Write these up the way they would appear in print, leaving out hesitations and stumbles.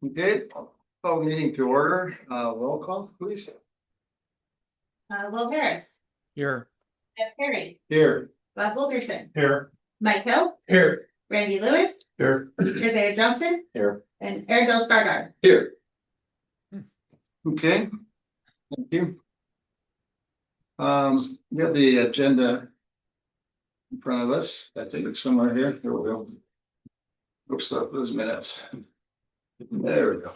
Okay, call the meeting to order. Roll call, please. Will Harris, Here. Jeff Perry, Here. Bob Wilkerson, Here. Mike Hill, Here. Randy Lewis, Here. Isaiah Johnston, Here. and Aaron Stargard. Here. Okay. Thank you. We have the agenda in front of us. I think it's somewhere here. Here we go. Oops, those minutes. There we go.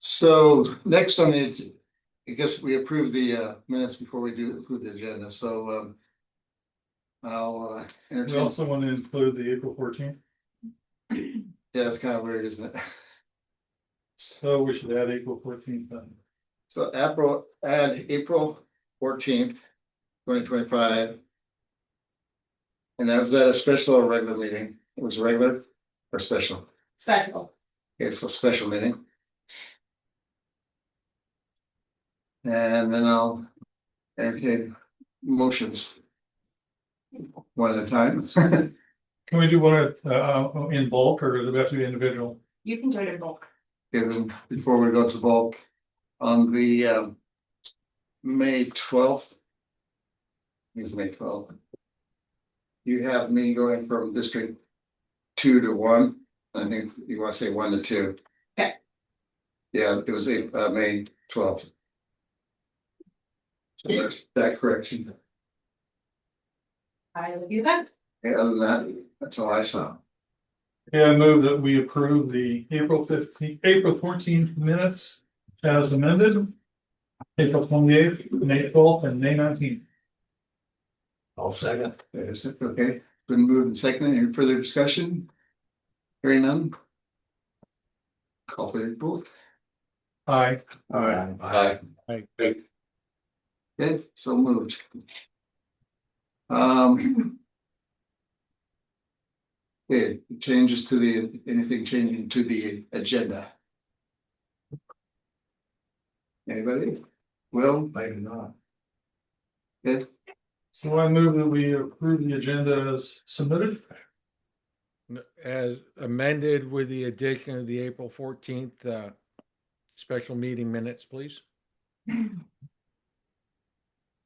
So next on the, I guess we approve the minutes before we do approve the agenda. So I'll We entertain. also want to include the April 14th, Yeah, it's kind of weird, isn't it? so we should add April 14th then. So add April 14th, 2025. And that was at a special or regular meeting? It was regular or special? Special. Okay, so special meeting. And then I'll entertain motions. One at a time. Can we do one in bulk, or does it have to be individual? You can do it in bulk. Okay, then before we go to bulk, on the May 12th. It's May 12th. You have me going from District 2 to 1. I think you want to say 1 to 2. Okay. Yeah, it was May 12th. So there's that correction. I will do that. Yeah, other than that, that's all I saw. Yeah, I move that we approve the April 14th minutes as amended. April 28th, May 12th, and May 19th. I'll second. Is it okay? Been moved and seconded. Any further discussion? Hearing none. Call for the vote. Aye. Aye. Okay, so moved. Okay, changes to anything changing to the agenda? Anybody? Will? Maybe not. Okay, So I move that we approve the agenda as submitted. As amended with the addition of the April 14th special meeting minutes, please.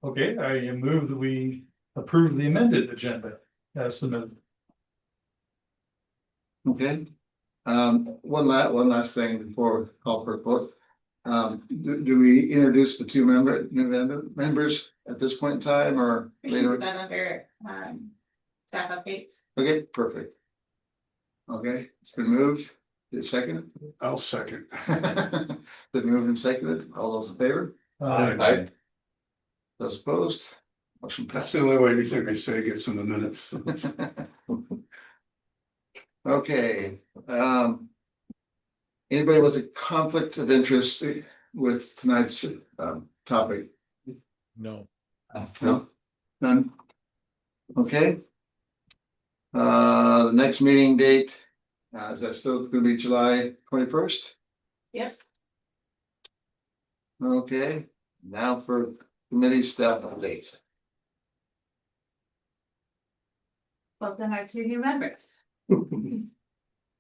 Okay, I move that we approve the amended agenda as submitted. okay. One last thing before we call for a vote. Do we introduce the two new members at this point in time or We can later? put that under staff updates. Okay, perfect. Okay, it's been moved. The second. I'll second. Been moved and seconded. All those in favor? Aye. Those opposed? Motion That's passed. the only way anything I say gets in the minutes. Okay, anybody with a conflict of interest with tonight's topic? No. No, none. Okay. The next meeting date, is that still gonna be July 21st? Yep. Okay, now for committee staff updates. Welcome our two new members.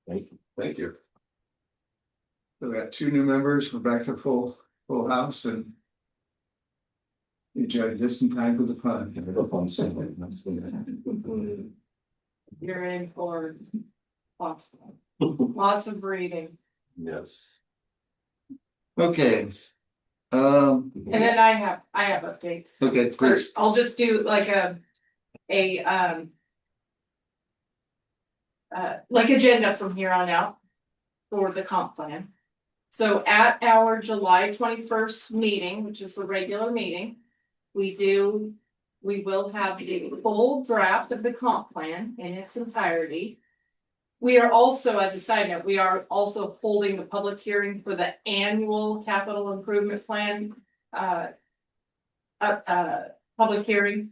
Thank you. So we got two new members. We're back to full house and you joined just in time for the fun. You're in for lots of reading. Yes. Okay. And then I have updates. Okay, please. I'll just do like like agenda from here on out for the comp plan. So at our July 21st meeting, which is the regular meeting, we will have the full draft of the comp plan in its entirety. We are also, as a side note, we are also holding the public hearing for the annual capital improvement plan public hearing.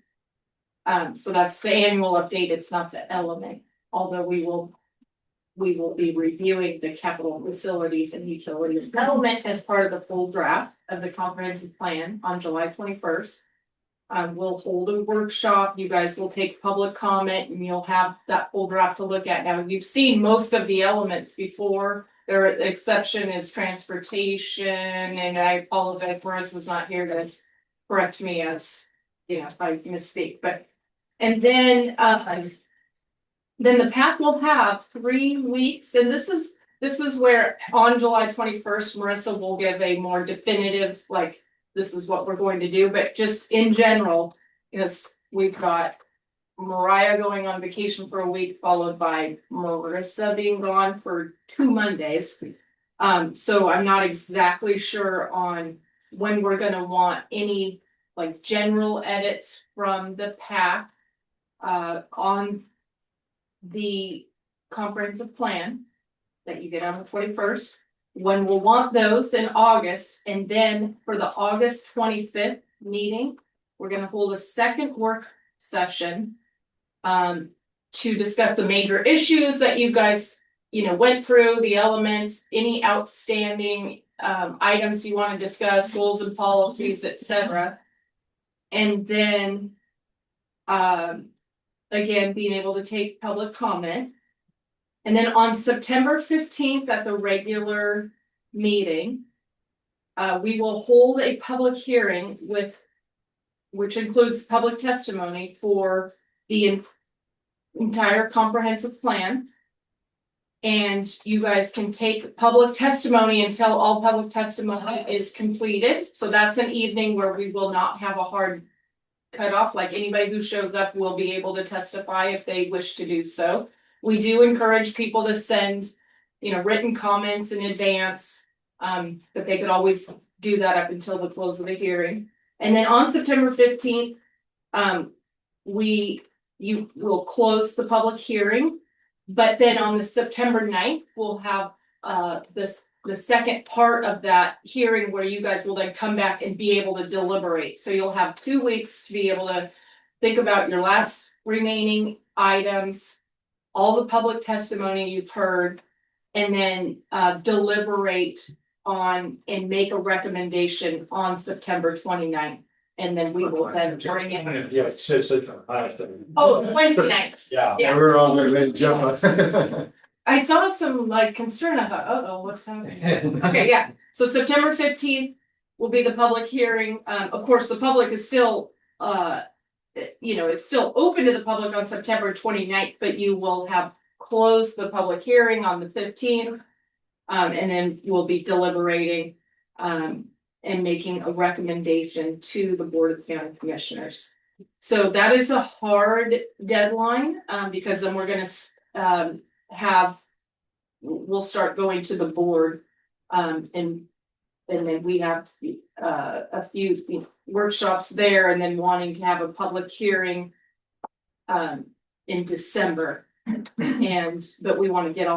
So that's the annual update. It's not the element, although we will be reviewing the capital facilities and utilities element as part of the full draft of the comprehensive plan on July 21st. We'll hold a workshop. You guys will take public comment and you'll have that full draft to look at. Now, you've seen most of the elements before. Their exception is transportation, and I apologize, Marissa's not here to correct me as, you know, if I misspeak, but. And then the PAC will have 3 weeks, and this is where on July 21st, Marissa will give a more definitive, like, this is what we're going to do, but just in general, because we've got Mariah going on vacation for a week, followed by Marissa being gone for 2 Mondays. So I'm not exactly sure on when we're gonna want any like general edits from the PAC on the comprehensive plan that you get on the 21st. When we'll want those in August, and then for the August 25th meeting, we're gonna hold a second work session to discuss the major issues that you guys, you know, went through, the elements, any outstanding items you want to discuss, goals and policies, etc. And then again, being able to take public comment. And then on September 15th at the regular meeting, we will hold a public hearing which includes public testimony for the entire comprehensive plan. And you guys can take public testimony until all public testimony is completed. So that's an evening where we will not have a hard cutoff. Like anybody who shows up will be able to testify if they wish to do so. We do encourage people to send, you know, written comments in advance, but they could always do that up until the close of the hearing. And then on September 15th, you will close the public hearing, but then on the September 9th, we'll have the second part of that hearing where you guys will then come back and be able to deliberate. So you'll have 2 weeks to be able to think about your last remaining items, all the public testimony you've heard, and then deliberate on and make a recommendation on September 29th. And then we will then bring it. Yes, Oh, Wednesday night. Yeah. Yeah. We're all ready to jump on. I saw some like concern. I thought, oh, what's happening? Okay, yeah. So September 15th will be the public hearing. Of course, the public is still, you know, it's still open to the public on September 29th, but you will have closed the public hearing on the 15th. And then we'll be deliberating, and making a recommendation to the Board of County Commissioners. So that is a hard deadline, because then we're gonna we'll start going to the board, and then we have a few workshops there, and then wanting to have a public hearing in December. But we want to get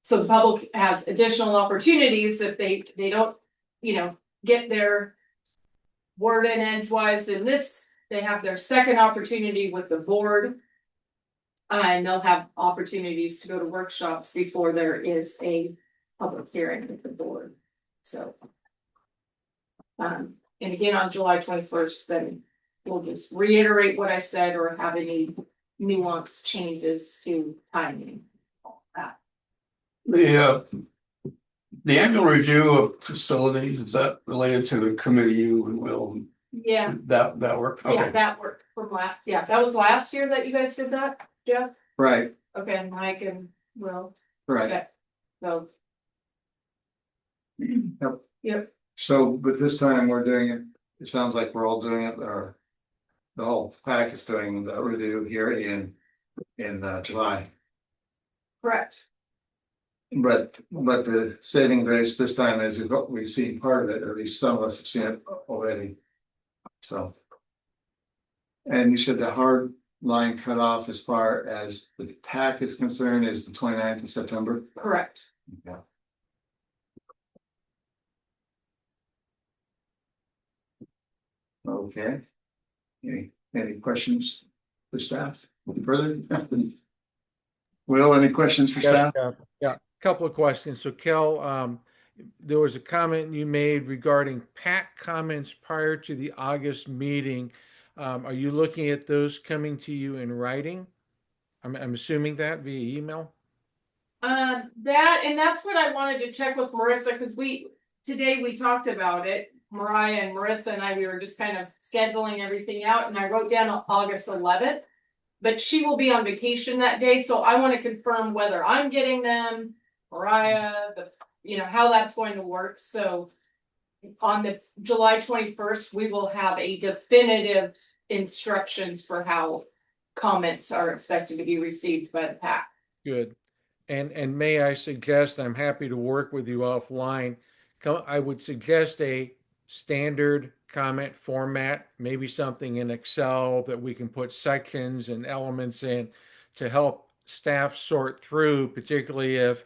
so the public has additional opportunities if they don't, you know, get their word in edgewise in this, they have their second opportunity with the board. And they'll have opportunities to go to workshops before there is a public hearing with the board. So. And again, on July 21st, then we'll just reiterate what I said or have any nuanced changes to timing. All that. The annual review of facilities, is that related to the committee you and Will? Yeah, That work? yeah, Okay. that worked from that was last year that you guys did that, Jeff? Right, Okay, Mike and Will. right. Okay, so. Yep. Yep, So, but this time we're doing it, it sounds like we're all doing it, or the whole pack is doing the review here in July. correct. But the saving grace this time is we've seen part of it, or at least some of us have seen it already. So. And you said the hard line cutoff as far as the PAC is concerned is the 29th of September? Correct. Yeah. Okay. Any questions for staff? Further? Will, any questions for staff? Yeah, couple of questions. So Kel, there was a comment you made regarding PAC comments prior to the August meeting. Are you looking at those coming to you in writing? I'm assuming that via email? And that's what I wanted to check with Marissa, because today we talked about it. Mariah and Marissa and I, we were just kind of scheduling everything out, and I wrote down August 11th. But she will be on vacation that day, so I want to confirm whether I'm getting them, Mariah, how that's going to work. So on the July 21st, we will have a definitive instructions for how comments are expected to be received by the PAC. Good. And may I suggest, I'm happy to work with you offline. I would suggest a standard comment format, maybe something in Excel that we can put sections and elements in to help staff sort through, particularly if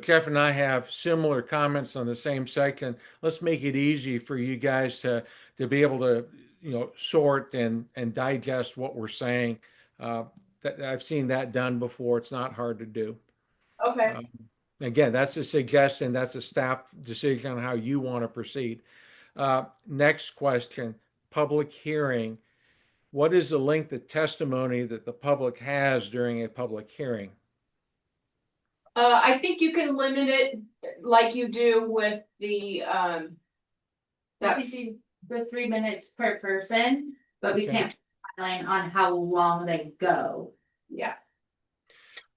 Jeff and I have similar comments on the same section. Let's make it easy for you guys to be able to sort and digest what we're saying. I've seen that done before. It's not hard to do. Okay. Again, that's a suggestion. That's a staff decision on how you want to proceed. Next question, public hearing. What is the length of testimony that the public has during a public hearing? I think you can limit it like you do with the, that's, The 3 minutes per person, but we Okay. can't line on how long they go. yeah.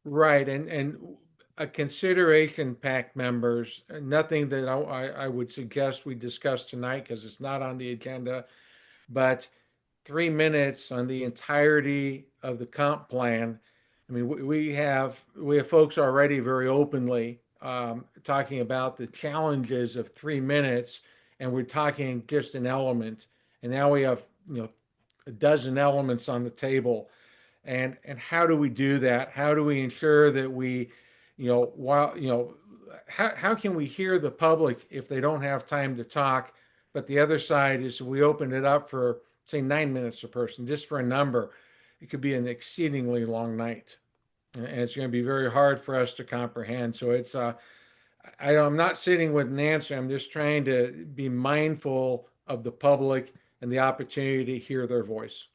Right, and a consideration, PAC members, nothing that I would suggest we discuss tonight because it's not on the agenda, but 3 minutes on the entirety of the comp plan. I mean, we have folks already very openly talking about the challenges of 3 minutes, and we're talking just an element, and now we have a dozen elements on the table, and how do we do that? How do we ensure that we, how can we hear the public if they don't have time to talk? But the other side is we open it up for say 9 minutes a person, just for a number. It could be an exceedingly long night, and it's going to be very hard for us to comprehend. So I'm not sitting with an answer. I'm just trying to be mindful of the public and the opportunity to hear their voice.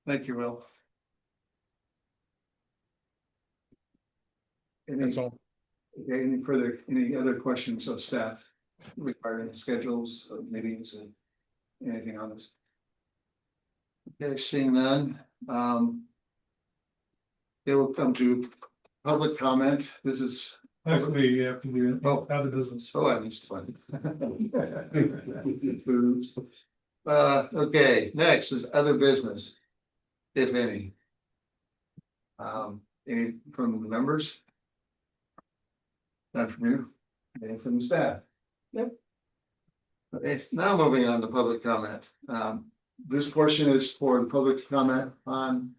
Thank you, Will. That's all. Okay, any other questions of staff regarding schedules of meetings and anything on this? Okay, seeing none, it will come to public comment. This is, Actually, you have to do it Oh. out of business. I missed one. Okay, next is other business, if any. Any from the members? None from you? Any from the staff? Nope. Okay, now moving on to public comment. This portion is for the public to comment on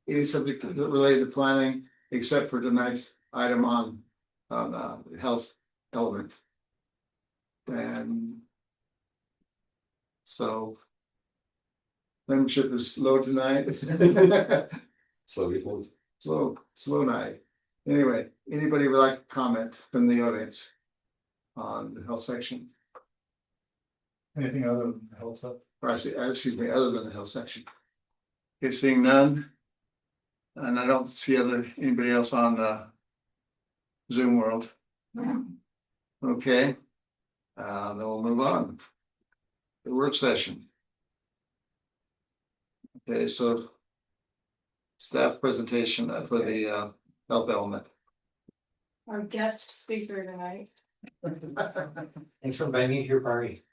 any subject related to planning, except for tonight's item on health element. And so membership is low tonight. Slow night. Anyway, anybody would like to comment from the audience on the health section? Anything other than health stuff? Or excuse me, other than the health section? Okay, seeing none. And I don't see anybody else on the Zoom world. Okay. Then we'll move on. The work session. Okay, so staff presentation for the health element. Our guest speaker tonight. Thanks for inviting me to your party.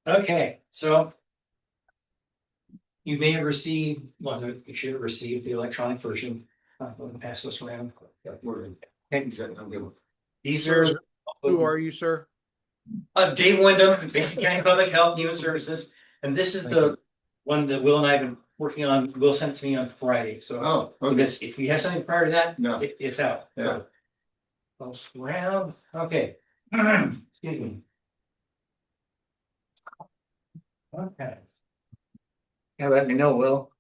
Okay, so you may have received, you should have received the electronic version. I'm going to pass this around. These are. Who are you, sir? Dave Wyndham, Basic County Public Health and Human Services, and this is the one that Will and I have been working on. Will sent it to me on Friday, so Oh, okay. if you have something prior to that, No. it's out. Yeah. Close round, okay. Excuse me. Okay. Yeah, let me know, Will.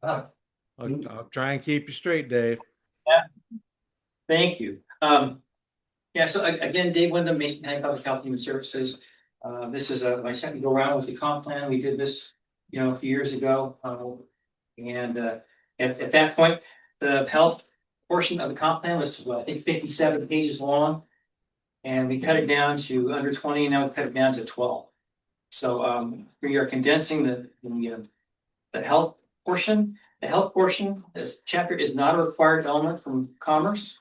I'll try and keep you straight, Dave. Thank you. Yeah, so again, Dave Wyndham, Mason County Public Health and Human Services. This is my second go around with the comp plan. We did this, a few years ago. And at that point, the health portion of the comp plan was, I think, 57 pages long. And we cut it down to under 20, now we cut it down to 12. So we are condensing the health portion. The health portion, this chapter is not a required element from commerce.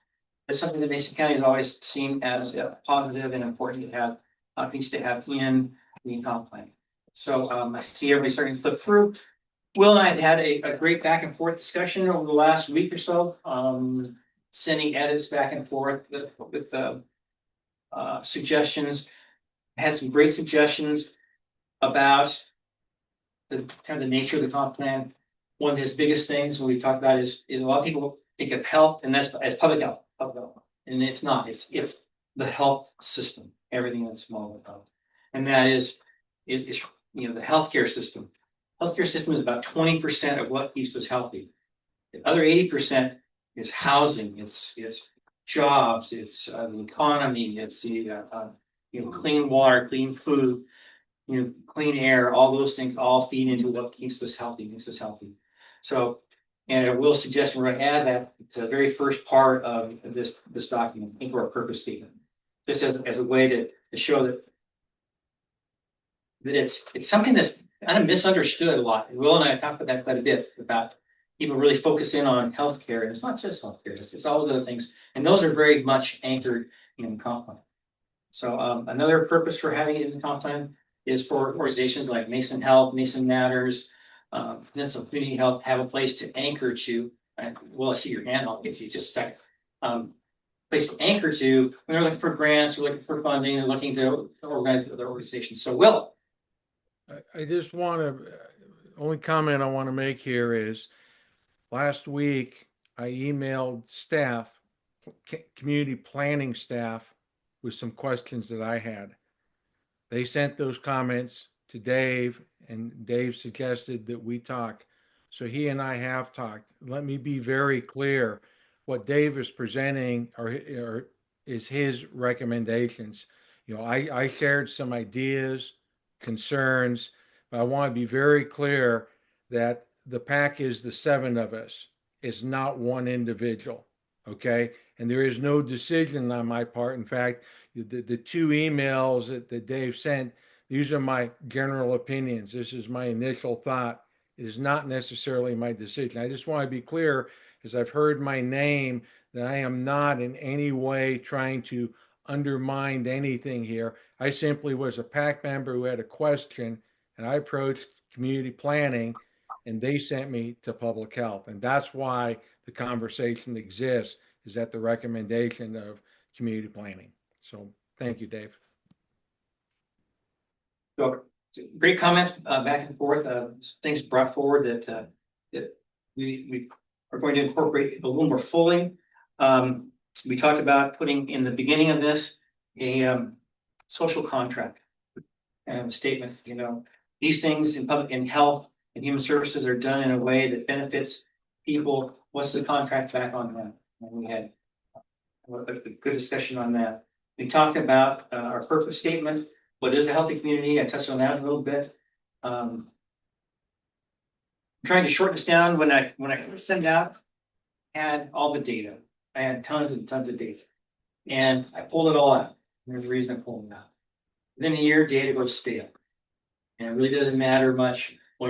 It's something that Mason County has always seen as positive and important to have, things to have in the comp plan. So I see everybody starting to flip through. Will and I have had a great back and forth discussion over the last week or so, sending edits back and forth with suggestions. Had some great suggestions about the kind of the nature of the comp plan. One of his biggest things when we talk about is a lot of people think of health and that's as public health, and it's not. It's the health system, everything that's small about, and that is the healthcare system. Healthcare system is about 20% of what keeps us healthy. The other 80% is housing. It's jobs. It's the economy. It's the clean water, clean food, clean air. All those things all feed into what keeps us healthy, makes us healthy. So, and I will suggest we're going to add that to the very first part of this document into our purpose statement, just as a way to show that it's something that's kind of misunderstood a lot. And Will and I have talked about that quite a bit, about people really focus in on healthcare, and it's not just healthcare; it's all those other things, and those are very much anchored in the comp plan. So another purpose for having it in the comp plan is for organizations like Mason Health, Mason Matters, Peninsula Community Health have a place to anchor to. Well, I see your hand. I'll get to you just a second. Place to anchor to when they're looking for grants, we're looking for funding, and looking to organize with other organizations. So, Will. I just want to, only comment I want to make here is last week I emailed staff, community planning staff, with some questions that I had. They sent those comments to Dave, and Dave suggested that we talk. So he and I have talked. Let me be very clear. What Dave is presenting is his recommendations. I shared some ideas, concerns, but I want to be very clear that the PAC is the 7 of us. It's not one individual. Okay. And there is no decision on my part. In fact, the 2 emails that Dave sent, these are my general opinions. This is my initial thought. It is not necessarily my decision. I just want to be clear, as I've heard my name, that I am not in any way trying to undermine anything here. I simply was a PAC member who had a question, and I approached community planning, and they sent me to public health. And that's why the conversation exists, is at the recommendation of community planning. So thank you, Dave. So, great comments back and forth. Things brought forward that we are going to incorporate a little more fully. We talked about putting in the beginning of this a social contract and statement. These things in health and human services are done in a way that benefits people. What's the contract back on that? And we had a good discussion on that. We talked about our purpose statement. What is a healthy community? I touched on that a little bit. I'm trying to shorten this down. When I first sent out, I had all the data. I had tons and tons of data, and I pulled it all out. There's a reason I pulled it out. Within a year, data goes stale, and it really doesn't matter much what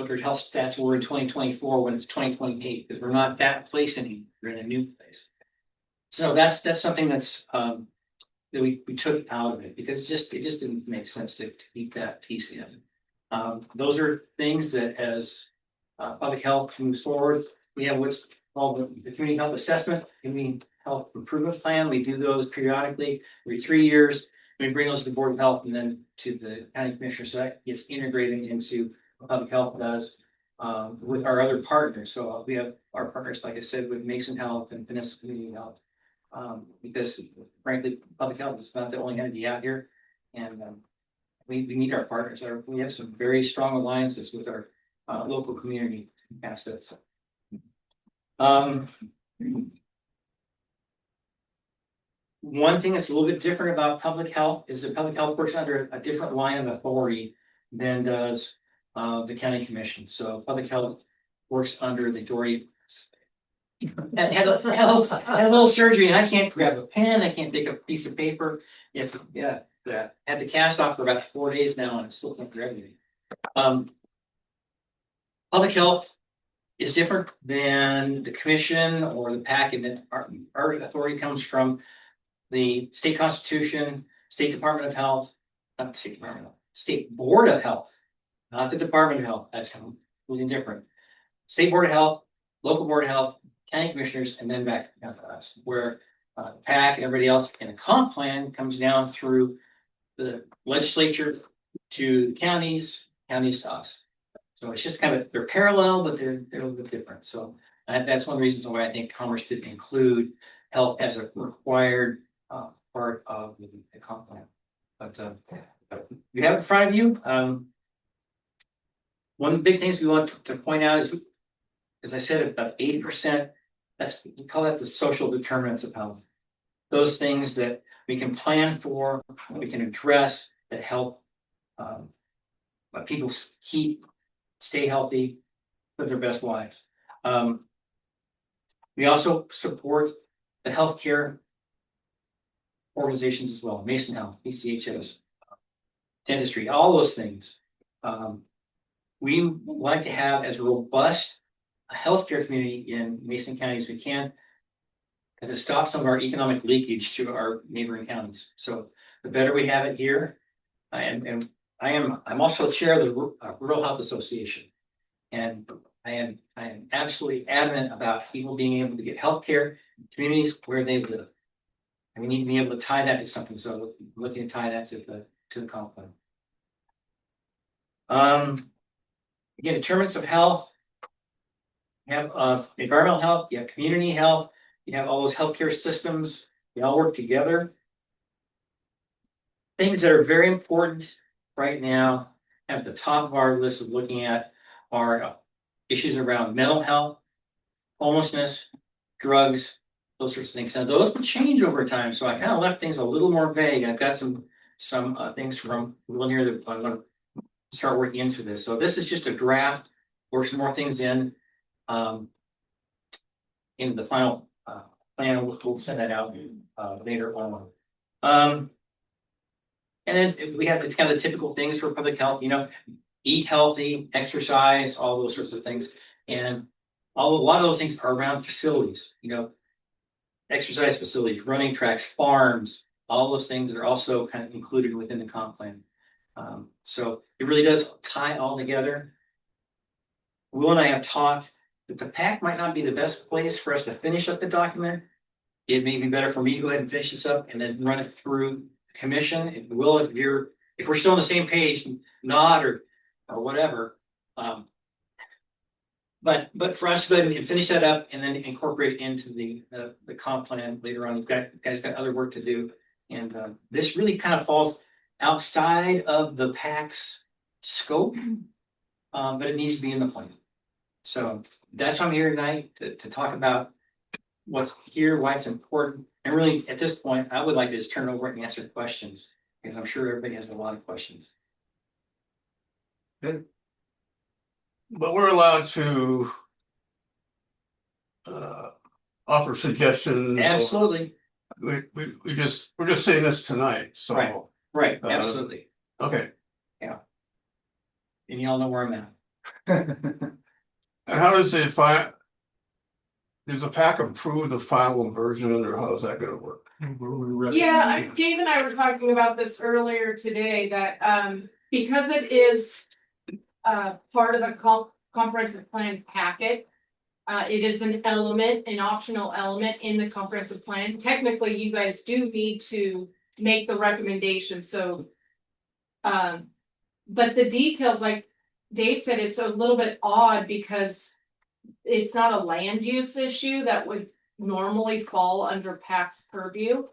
their health stats were in 2024 when it's 2028, because we're not that place anymore. We're in a new place. So that's something that's that we took out of it, because it just didn't make sense to keep that piece in. Those are things that, as public health moves forward, we have what's called the community health assessment, community health improvement plan. We do those periodically every 3 years. We bring those to the Board of Health and then to the county commissioner, so that gets integrated into what public health does with our other partners. So we have our partners, like I said, with Mason Health and Peninsula Community Health. Because frankly, public health is not the only entity out here, and we need our partners. We have some very strong alliances with our local community assets. One thing that's a little bit different about public health is that public health works under a different line of authority than does the county commission. So public health works under the authority. And had a little surgery, and I can't grab a pen, I can't take a piece of paper. It's had the cast off for about 4 days now, and I still can't grab anything. Public health is different than the commission or the PAC, and then our authority comes from the state constitution, state department of health, not the state department of health, state board of health, not the department of health. That's completely different. State board of health, local board of health, county commissioners, and then back to us, where PAC and everybody else in a comp plan comes down through the legislature to counties, counties to us. So it's just kind of, they're parallel, but they're a little bit different. So that's one of the reasons why I think Commerce didn't include health as a required part of the comp plan. But you have it in front of you. One of the big things we want to point out is, as I said, about 80%, we call that the social determinants of health. Those things that we can plan for, we can address, that help people stay healthy, live their best lives. We also support the healthcare organizations as well, Mason Health, PCHS, dentistry, all those things. We like to have as robust a healthcare community in Mason County as we can, because it stops some of our economic leakage to our neighboring counties. So the better we have it here, and I'm also chair of the Rural Health Association, and I am absolutely adamant about people being able to get healthcare in communities where they live. And we need to be able to tie that to something. So I'm looking to tie that to the comp plan. Again, determinants of health. You have environmental health, you have community health, you have all those healthcare systems, they all work together. Things that are very important right now at the top of our list of looking at are issues around mental health, homelessness, drugs, those sorts of things. Now those will change over time, so I kind of left things a little more vague. I've got some things from one here that I'm going to start working into this. So this is just a draft, work some more things in the final plan. We'll send that out later on. And then we have the kind of the typical things for public health, eat healthy, exercise, all those sorts of things. And a lot of those things are around facilities, exercise facilities, running tracks, farms, all those things that are also kind of included within the comp plan. So it really does tie all together. Will and I have talked that the PAC might not be the best place for us to finish up the document. It may be better for me to go ahead and finish this up and then run it through the commission. If we're still on the same page, nod or whatever. But for us to go ahead and finish that up and then incorporate it into the comp plan later on. You guys got other work to do, and this really kind of falls outside of the PAC's scope, but it needs to be in the plan. So that's why I'm here tonight to talk about what's here, why it's important, and really at this point, I would like to just turn it over and answer questions because I'm sure everybody has a lot of questions. But we're allowed to offer suggestions. Absolutely. We're just saying this tonight. So Right. Absolutely. Okay. Yeah. And y'all know where I'm at. And how does does the PAC approve the final version, or how is that going to work? Yeah, Dave and I were talking about this earlier today, that because it is part of a comprehensive plan packet, it is an optional element in the comprehensive plan. Technically, you guys do need to make the recommendation, so but the details, like Dave said, it's a little bit odd because it's not a land use issue that would normally fall under PAC's purview.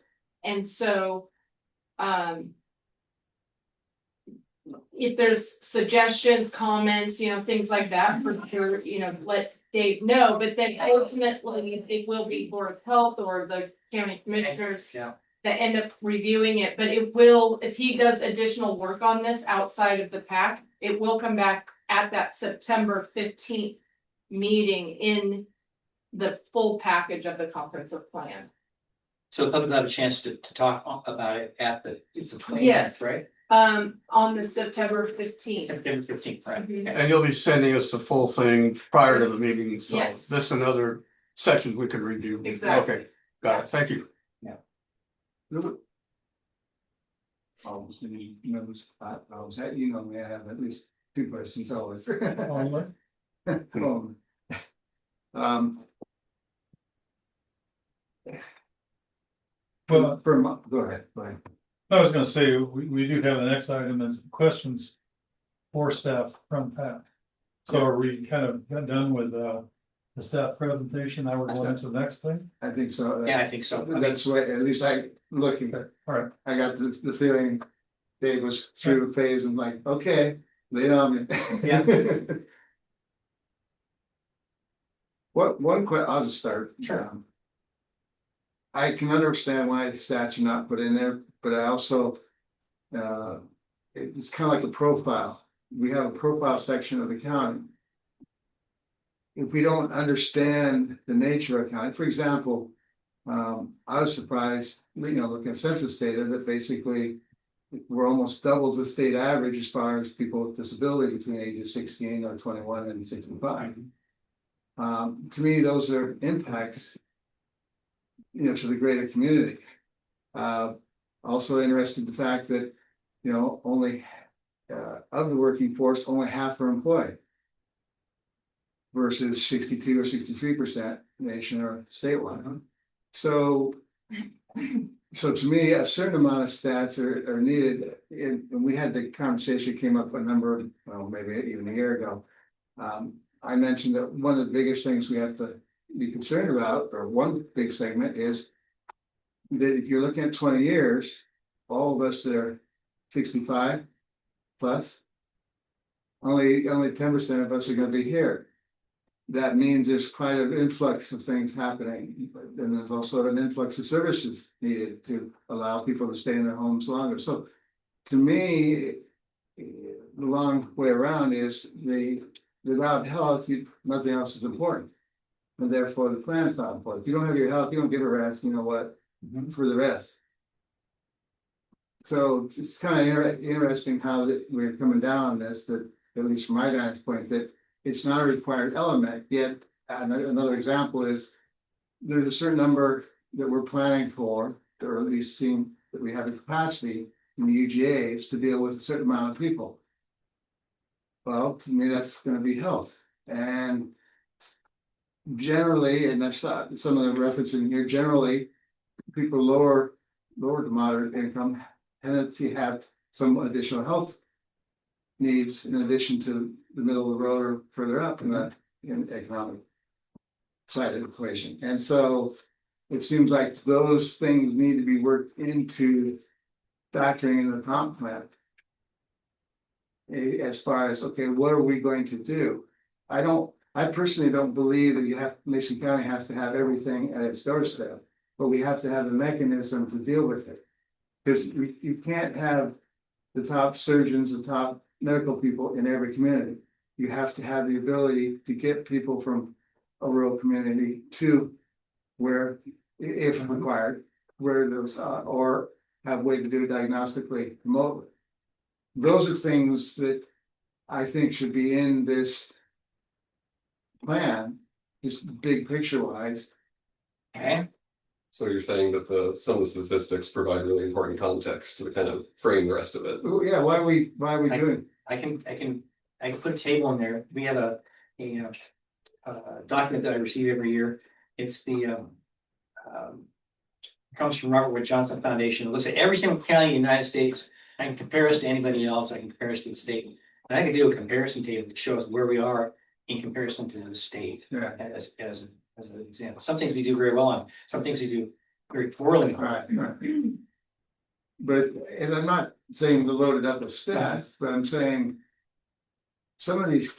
And so if there's suggestions, comments, things like that, for sure, let Dave know. But then ultimately it will be Board of Health or the county commissioners. Yeah. that end up reviewing it, but it will, if he does additional work on this outside of the PAC, it will come back at that September 15th meeting in the full package of the comprehensive plan. So the public will have a chance to talk about it at it's the 29th, Yes. right? On the September 15th. September 15th, right? Mhm. Okay. And you'll be sending us the full thing prior to the meeting, so Yes. this and other sections we can review. Exactly. Okay, got it, thank you. Oh, you know, that, you know, me, I have at least two questions always. Um, Well, go ahead, go ahead. I was gonna say, we do have the next item as questions for staff from Pat. So are we kind of done with the staff presentation? Now we're going into the next thing? I think so. Yeah, I think so. I mean, That's what, at least looking, Okay, all right. I got the feeling Dave was through the phase and like, okay, lay it on me. Yeah. I'll just start. Sure. I can understand why the stats are not put in there, but I also, it's kind of like a profile. We have a profile section of the county. If we don't understand the nature of county, for example, I was surprised, looking at census data that basically we're almost double the state average as far as people with disability between ages 16 or 21 and 65. To me, those are impacts, to the greater community. Also interested in the fact that, only of the working force, only half are employed versus 62 or 63% nation or statewide. So to me, a certain amount of stats are needed. And we had the conversation came up a number of, well, maybe even a year ago. I mentioned that one of the biggest things we have to be concerned about, or one big segment, is that if you're looking at 20 years, all of us that are 65 plus, only 10% of us are going to be here. That means there's quite an influx of things happening. And there's also an influx of services needed to allow people to stay in their homes longer. So to me, the long way around is without health, nothing else is important. And therefore the plan's not important. If you don't have your health, you don't give a rest, you know what, for the rest. So it's kind of interesting how that we're coming down on this, that at least from my vantage point, that it's not a required element. Yet another example is there's a certain number that we're planning for, or at least seeing that we have the capacity in the UGAs to deal with a certain amount of people. Well, to me, that's going to be health. And generally, and that's some of the reference in here, generally, people lower to moderate income tendency have some additional health needs in addition to the middle of the road or further up in the economic side of the equation. And so it seems like those things need to be worked into factoring in the comp plan. As far as, okay, what are we going to do? I personally don't believe that Mason County has to have everything at its doorstep, but we have to have the mechanism to deal with it. Because you can't have the top surgeons, the top medical people in every community. You have to have the ability to get people from a rural community to where, if required, where those or have a way to do it diagnostically remotely. Those are things that I think should be in this plan, just big picture wise. Okay. So you're saying that some of the statistics provide really important context to kind of frame the rest of it. Oh, yeah, why are we doing? I can put a table in there. We have a document that I receive every year. It's the comes from Robert Wood Johnson Foundation. It looks at every single county in the United States. I can compare us to anybody else. I can compare us to the state. And I can do a comparison table to show us where we are in comparison to the state. Yeah. As an example. Some things we do very well on, some things we do very poorly on. Right. But, and I'm not saying to load it up with stats, but I'm saying some of these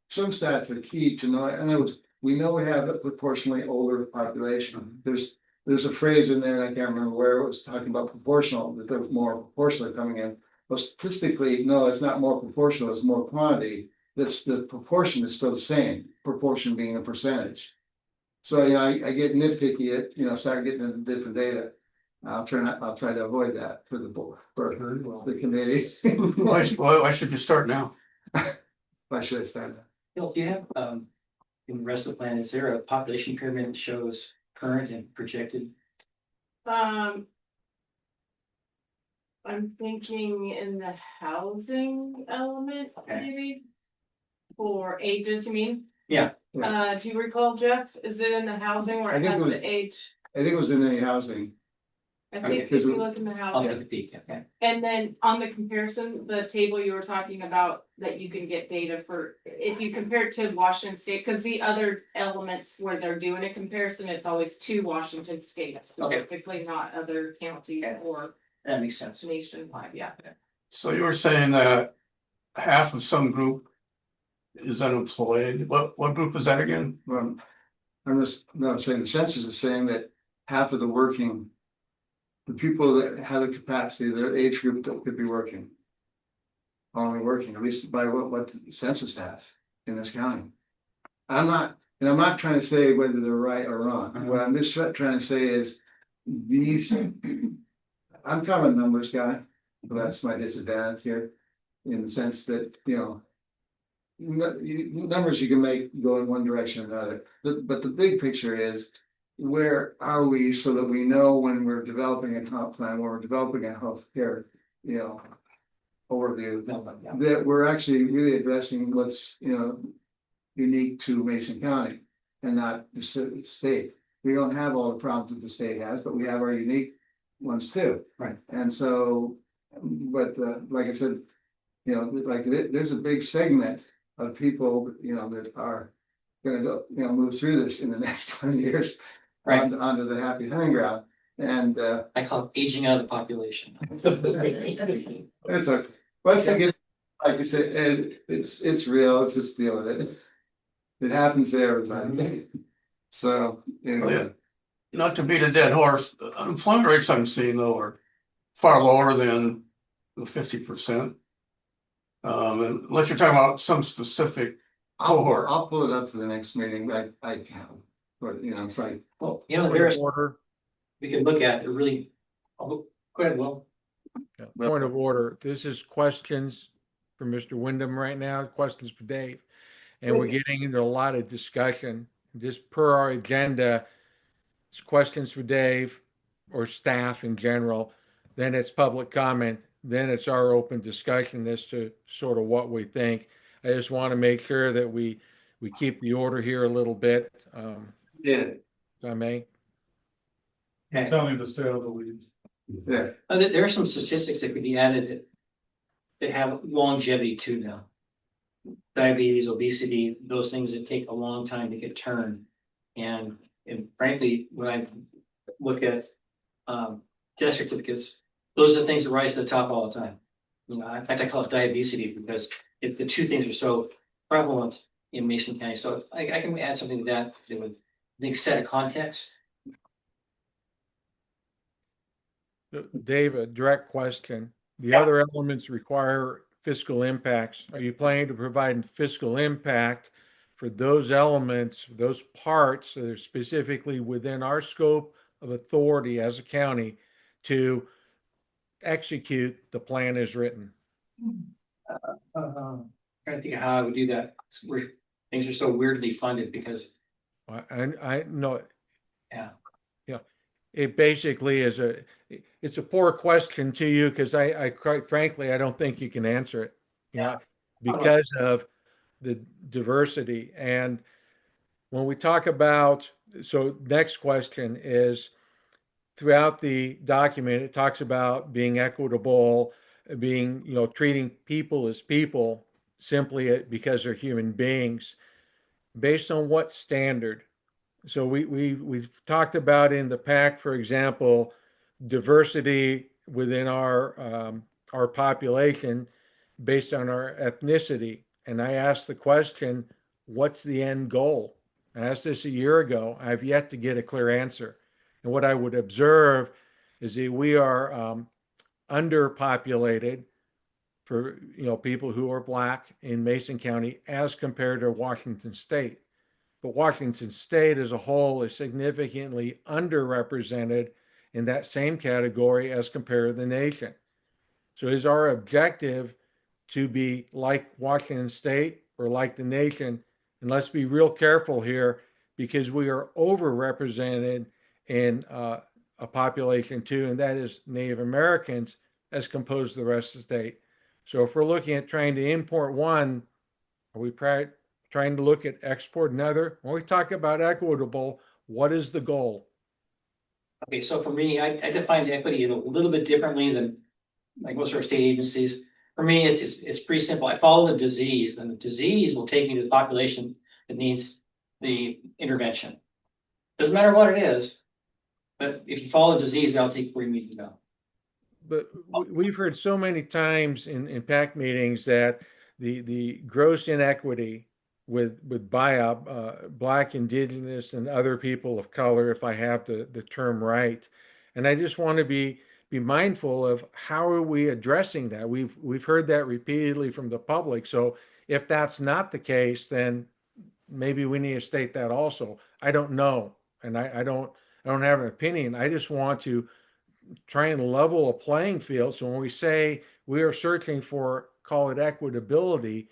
some stats are key to know. In other words, we know we have a proportionally older population. There's there's a phrase in there, and I can't remember where it was talking about proportional, that there's more proportional coming in. Well, statistically, no, it's not more proportional, it's more quantity. This, the proportion is still the same, proportion being a percentage. So, I get nitpicky at, start getting into different data. I'll try to avoid that for the board, for the committee. Why should you start now? Why should I start? Bill, do you have, in the rest of the plan, is there a population pyramid that shows current and projected? I'm thinking in the housing element, Okay. maybe. For ages, you mean? Yeah. Do you recall, Jeff? Is it in the housing or I it think has it was- the age? I think it was in the housing. I Okay, think if because you we- look in the I'll housing, take a peek, okay. and then on the comparison, the table you were talking about, that you can get data for, if you compare it to Washington State, because the other elements where they're doing a comparison, it's always to Washington State specifically, not other counties Okay. or That makes sense. nationwide, yeah. So you were saying that half of some group is unemployed. What group is that again? Well, I'm saying the census is saying that half of the working. The people that have the capacity, their age group that could be working. Only working, at least by what the census has in this county. I'm not trying to say whether they're right or wrong. What I'm just trying to say is these. I'm kind of a numbers guy, but that's my disadvantage here. In the sense that, numbers you can make go in one direction or another, but the big picture is. Where are we so that we know when we're developing a comp plan, when we're developing a healthcare, overview, that we're actually really addressing what's, unique to Mason County and not the state. We don't have all the problems that the state has, but we have our unique ones too. Right. And so, but like I said, there's a big segment of people, that are gonna go, move through this in the next 20 years. Right. Onto the happy hunting ground, and I call it aging out of the population. it's okay. Once you get, like you said, it's real. Let's just deal with it. It happens to everybody. So anyway, Not to beat a dead horse, the unemployment rates I'm seeing though are far lower than the 50%. Unless you're talking about some specific cohort. I'll pull it up for the next meeting. I can, but it's like. Well, Point there's, of order. we could look at it really, go ahead, Will. Yeah, point of order. This is questions for Mr. Wyndham right now, questions for Dave. And we're getting into a lot of discussion. Just per our agenda, it's questions for Dave or staff in general. Then it's public comment. Then it's our open discussion as to sort of what we think. I just want to make sure that we keep the order here a little bit, Yeah, if I may. Tell me to stay out of the weeds. yeah. There are some statistics that could be added that have longevity to them. Diabetes, obesity, those things that take a long time to get turned. And frankly, when I look at death certificates, those are the things that rise to the top all the time. In fact, I call it diabetes because the two things are so prevalent in Mason County. So I can add something to that would, I think, set a context. Dave, a direct question. The Yeah. other elements require fiscal impacts. Are you planning to provide fiscal impact for those elements, those parts that are specifically within our scope of authority as a county to execute the plan as written? Trying to think of how I would do that. Things are so weirdly funded because, I know yeah. it basically is it's a poor question to you because I quite frankly, I don't think you can answer it. Yeah. Because of the diversity. And when we talk about, so next question is throughout the document, it talks about being equitable, being, treating people as people simply because they're human beings. Based on what standard? So we've talked about in the PAC, for example, diversity within our population based on our ethnicity. And I asked the question, what's the end goal? I asked this a year ago. I've yet to get a clear answer. And what I would observe is that we are underpopulated for people who are Black in Mason County as compared to Washington State. But Washington State as a whole is significantly underrepresented in that same category as compared to the nation. So is our objective to be like Washington State or like the nation? And let's be real careful here because we are overrepresented in a population too, and that is Native Americans as composed to the rest of the state. So if we're looking at trying to import one, are we trying to look at export another? When we talk about equitable, what is the goal? Okay, so for me, I define equity a little bit differently than like most of our state agencies. For me, it's pretty simple. I follow the disease, and the disease will take me to the population that needs the intervention. Doesn't matter what it is, but if you follow the disease, that'll take where you need to go. But we've heard so many times in PAC meetings that the gross inequity with BIOP, Black, Indigenous, and other people of color, if I have the term right, and I just want to be mindful of how are we addressing that. We've heard that repeatedly from the public. So if that's not the case, then maybe we need to state that also. I don't know, and I don't have an opinion. I just want to try and level a playing field. So when we say we are searching for, call it equitability,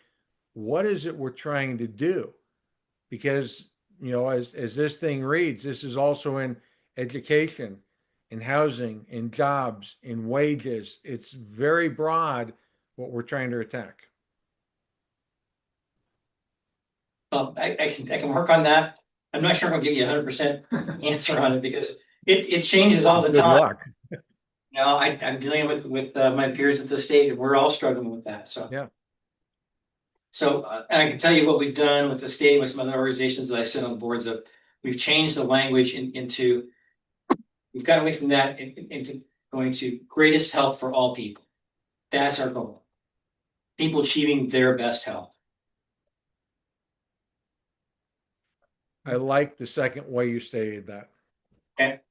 what is it we're trying to do? Because, as this thing reads, this is also in education, in housing, in jobs, in wages. It's very broad what we're trying to attack. I can work on that. I'm not sure I'm gonna give you 100% answer on it because it changes all the Good time. luck. No, I'm dealing with my peers at the state, and we're all struggling with that. So Yeah. So, and I can tell you what we've done with the state, with some other organizations that I sit on the boards of. We've changed the language into. We've gotten away from that into going to greatest health for all people. That's our goal. People achieving their best health. I like the second way you stated that. Okay.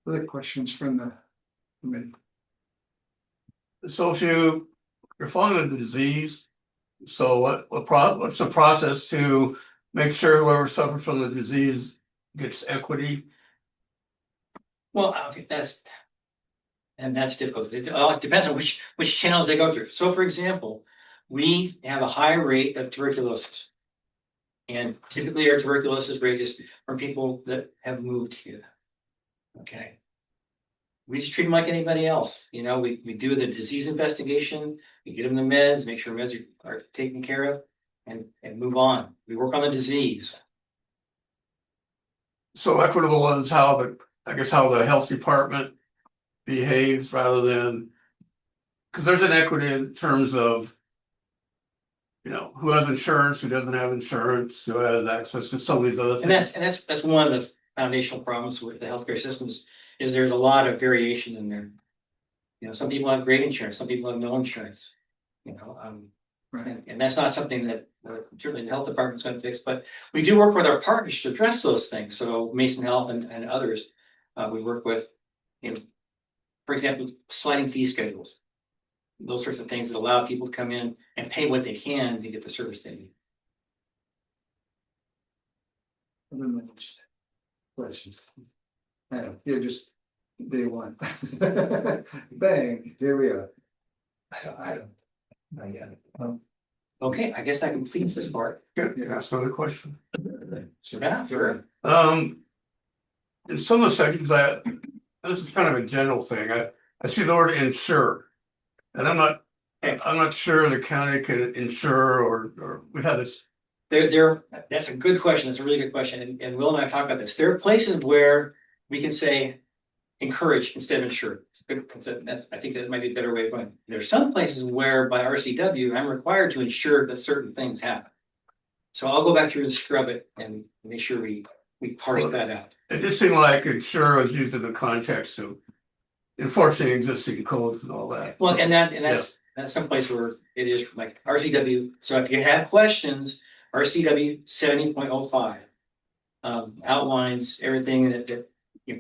Other questions from the committee? So if you're following the disease, so what's the process to make sure whoever suffers from the disease gets equity? Well, okay, that's difficult. It all depends on which channels they go through. So, for example, we have a high rate of tuberculosis, and typically our tuberculosis rate is from people that have moved here. Okay. We just treat them like anybody else. We do the disease investigation, we get them the meds, make sure meds are taken care of, and move on. We work on the disease. So equitable is how the health department behaves rather than, because there's an equity in terms of, who has insurance, who doesn't have insurance, who has access to some of these other things. And that's one of the foundational problems with the healthcare systems is there's a lot of variation in there. Some people have great insurance, some people have no insurance. Right. And that's not something that certainly the health department's going to fix, but we do work with our partners to address those things. So Mason Health and others, we work with, for example, sliding fee schedules, those sorts of things that allow people to come in and pay what they can to get the service they need. Questions? You're just day one. Bang, here we are. I don't. I get it. Okay, I guess that completes this part. Good, that's another question. Yeah, sure. In some of the sections this is kind of a general thing, I see the word insure. And I'm not sure the county can insure or we've had this. That's a good question. That's a really good question. And Will and I talked about this. There are places where we can say encourage instead of insure. It's a good concept. I think that might be a better way of going. There are some places where by RCW, I'm required to ensure that certain things happen. So I'll go back through and scrub it and make sure we parse that out. It just seemed like insure was used in the context of enforcing existing codes and all that. Well, that's someplace where it is like RCW. So if you have questions, RCW 70.05. outlines everything that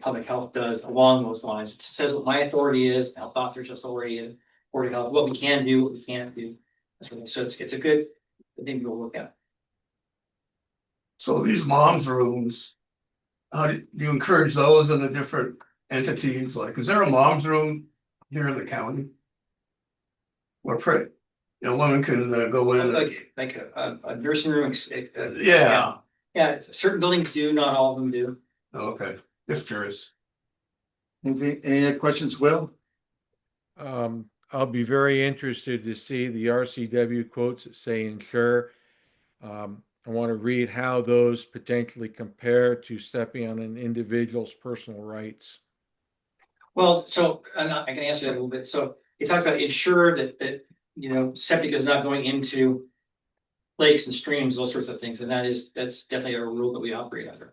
public health does along those lines. It says what my authority is, health officer's authority, and board of health, what we can do, what we can't do. That's really, so it's a good thing to look at. So these moms rooms, how do you encourage those in the different entities? Like, is there a mom's room here in the county? Where women can go in. Like a nursing room. Yeah. Yeah, certain buildings do, not all of them do. Okay, just curious. Any other questions, Will? I'll be very interested to see the RCW quotes that say insure. I want to read how those potentially compare to stepping on an individual's personal rights. Well, so I can answer that a little bit. So it talks about ensure that septic is not going into lakes and streams, those sorts of things, and that's definitely a rule that we operate under.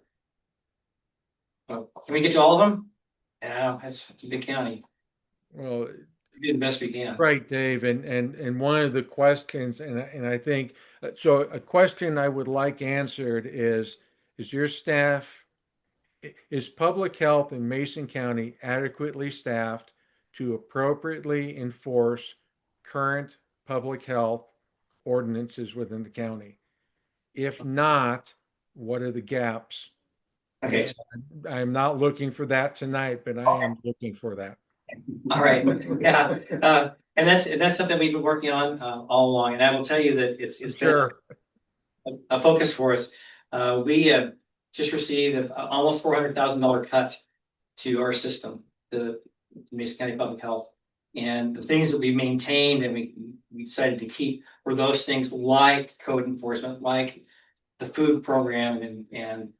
So can we get to all of them? Yeah, it's a big county. Well, We do the best we can. right, Dave, and one of the questions, and I think so. A question I would like answered is your staff, is public health in Mason County adequately staffed to appropriately enforce current public health ordinances within the county? If not, what are the gaps? Okay. I'm not looking for that tonight, but I am looking for that. All right, yeah, and that's something we've been working on all along, and I will tell you that it's been a focus for us. We just received almost $400,000 cut to our system, the Mason County Public Health, and the things that we maintained and we decided to keep were those things like code enforcement, like the food program and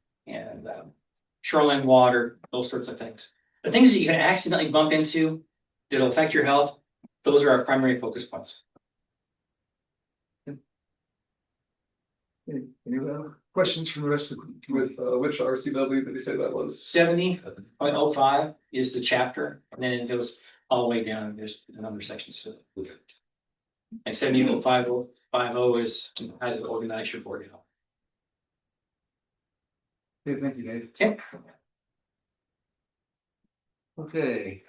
shoreline water, those sorts of things. The things that you can accidentally bump into that'll affect your health, those are our primary focus points. Any other questions from the rest of the? Which RCW did he say that was? 70.05 is the chapter, and then it goes all the way down. There's a number of sections to it. Okay. And 70.50 is how to organize your board health. Okay, thank you, Dave. Okay. Okay,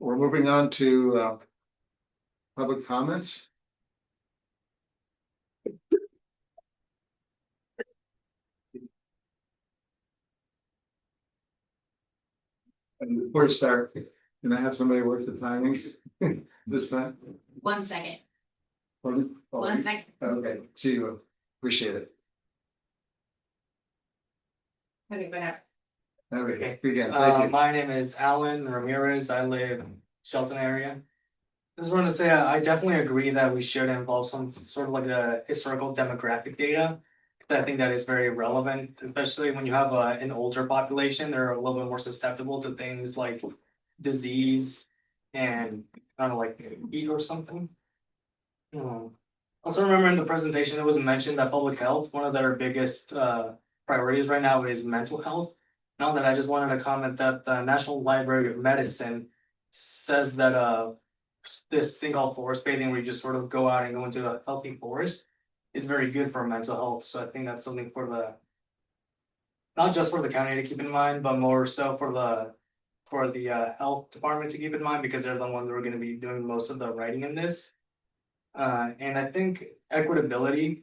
we're moving on to public comments. And before we start, can I have somebody work the timing this time? 1 second, Pardon? 1 second. Okay, see you. Appreciate it. Okay, whatever. Okay, begin. Thank you. My name is Alan Ramirez. I live in Shelton area. Just want to say I definitely agree that we should involve some sort of like a historical demographic data. I think that is very relevant, especially when you have an older population. They're a little bit more susceptible to things like disease and kind of like heat or something. Also remember in the presentation it was mentioned that public health, one of their biggest priorities right now is mental health. Now that I just wanted to comment that the National Library of Medicine says that this thing called forest bathing, where you just sort of go out and go into a healthy forest, is very good for mental health. So I think that's something for not just for the county to keep in mind, but more so for the health department to keep in mind, because they're the ones who are going to be doing most of the writing in this. And I think equitability,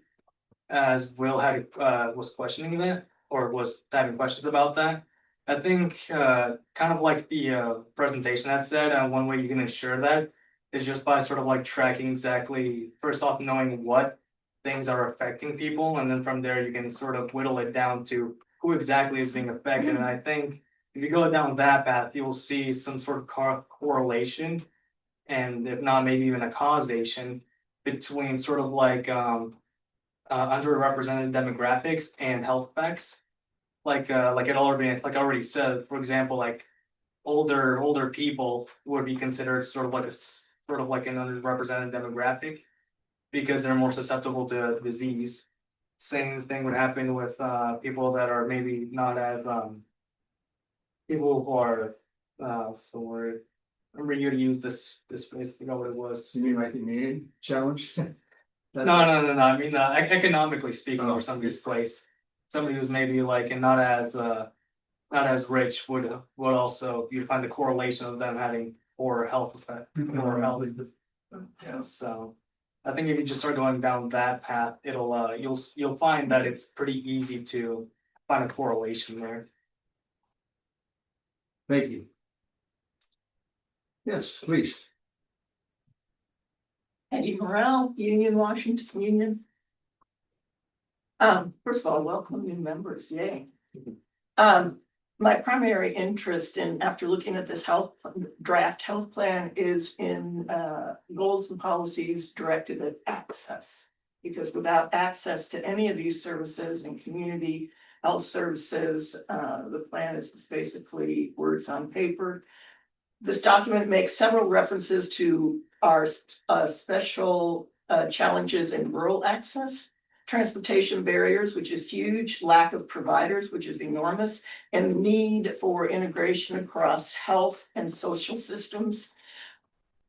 as Will had was questioning that, or was having questions about that. I think kind of like the presentation that said, one way you can ensure that is just by sort of like tracking exactly, first off, knowing what things are affecting people, and then from there you can sort of whittle it down to who exactly is being affected. And I think if you go down that path, you'll see some sort of correlation, and if not, maybe even a causation between sort of like underrepresented demographics and health effects. Like I already said, for example, like older people would be considered sort of like an underrepresented demographic because they're more susceptible to disease. Same thing would happen with people that are maybe not as people who are what's the word? Remember you to use this phrase, I forgot what it was. You mean like immune challenge? No. I mean, economically speaking, or some displaced. somebody who's maybe like and not as rich would also, you'd find the correlation of them having poor health effect, poor health. Yeah, so I think if you just start going down that path, it'll you'll find that it's pretty easy to find a correlation there. Thank you. Yes, please. Eddie Morrell, Union, Washington, Union. First of all, welcome new members, yay. My primary interest in, after looking at this draft health plan is in, goals and policies directed at access. Because without access to any of these services and community health services, the plan is basically words on paper. This document makes several references to our special challenges in rural access, transportation barriers, which is huge, lack of providers, which is enormous, and the need for integration across health and social systems.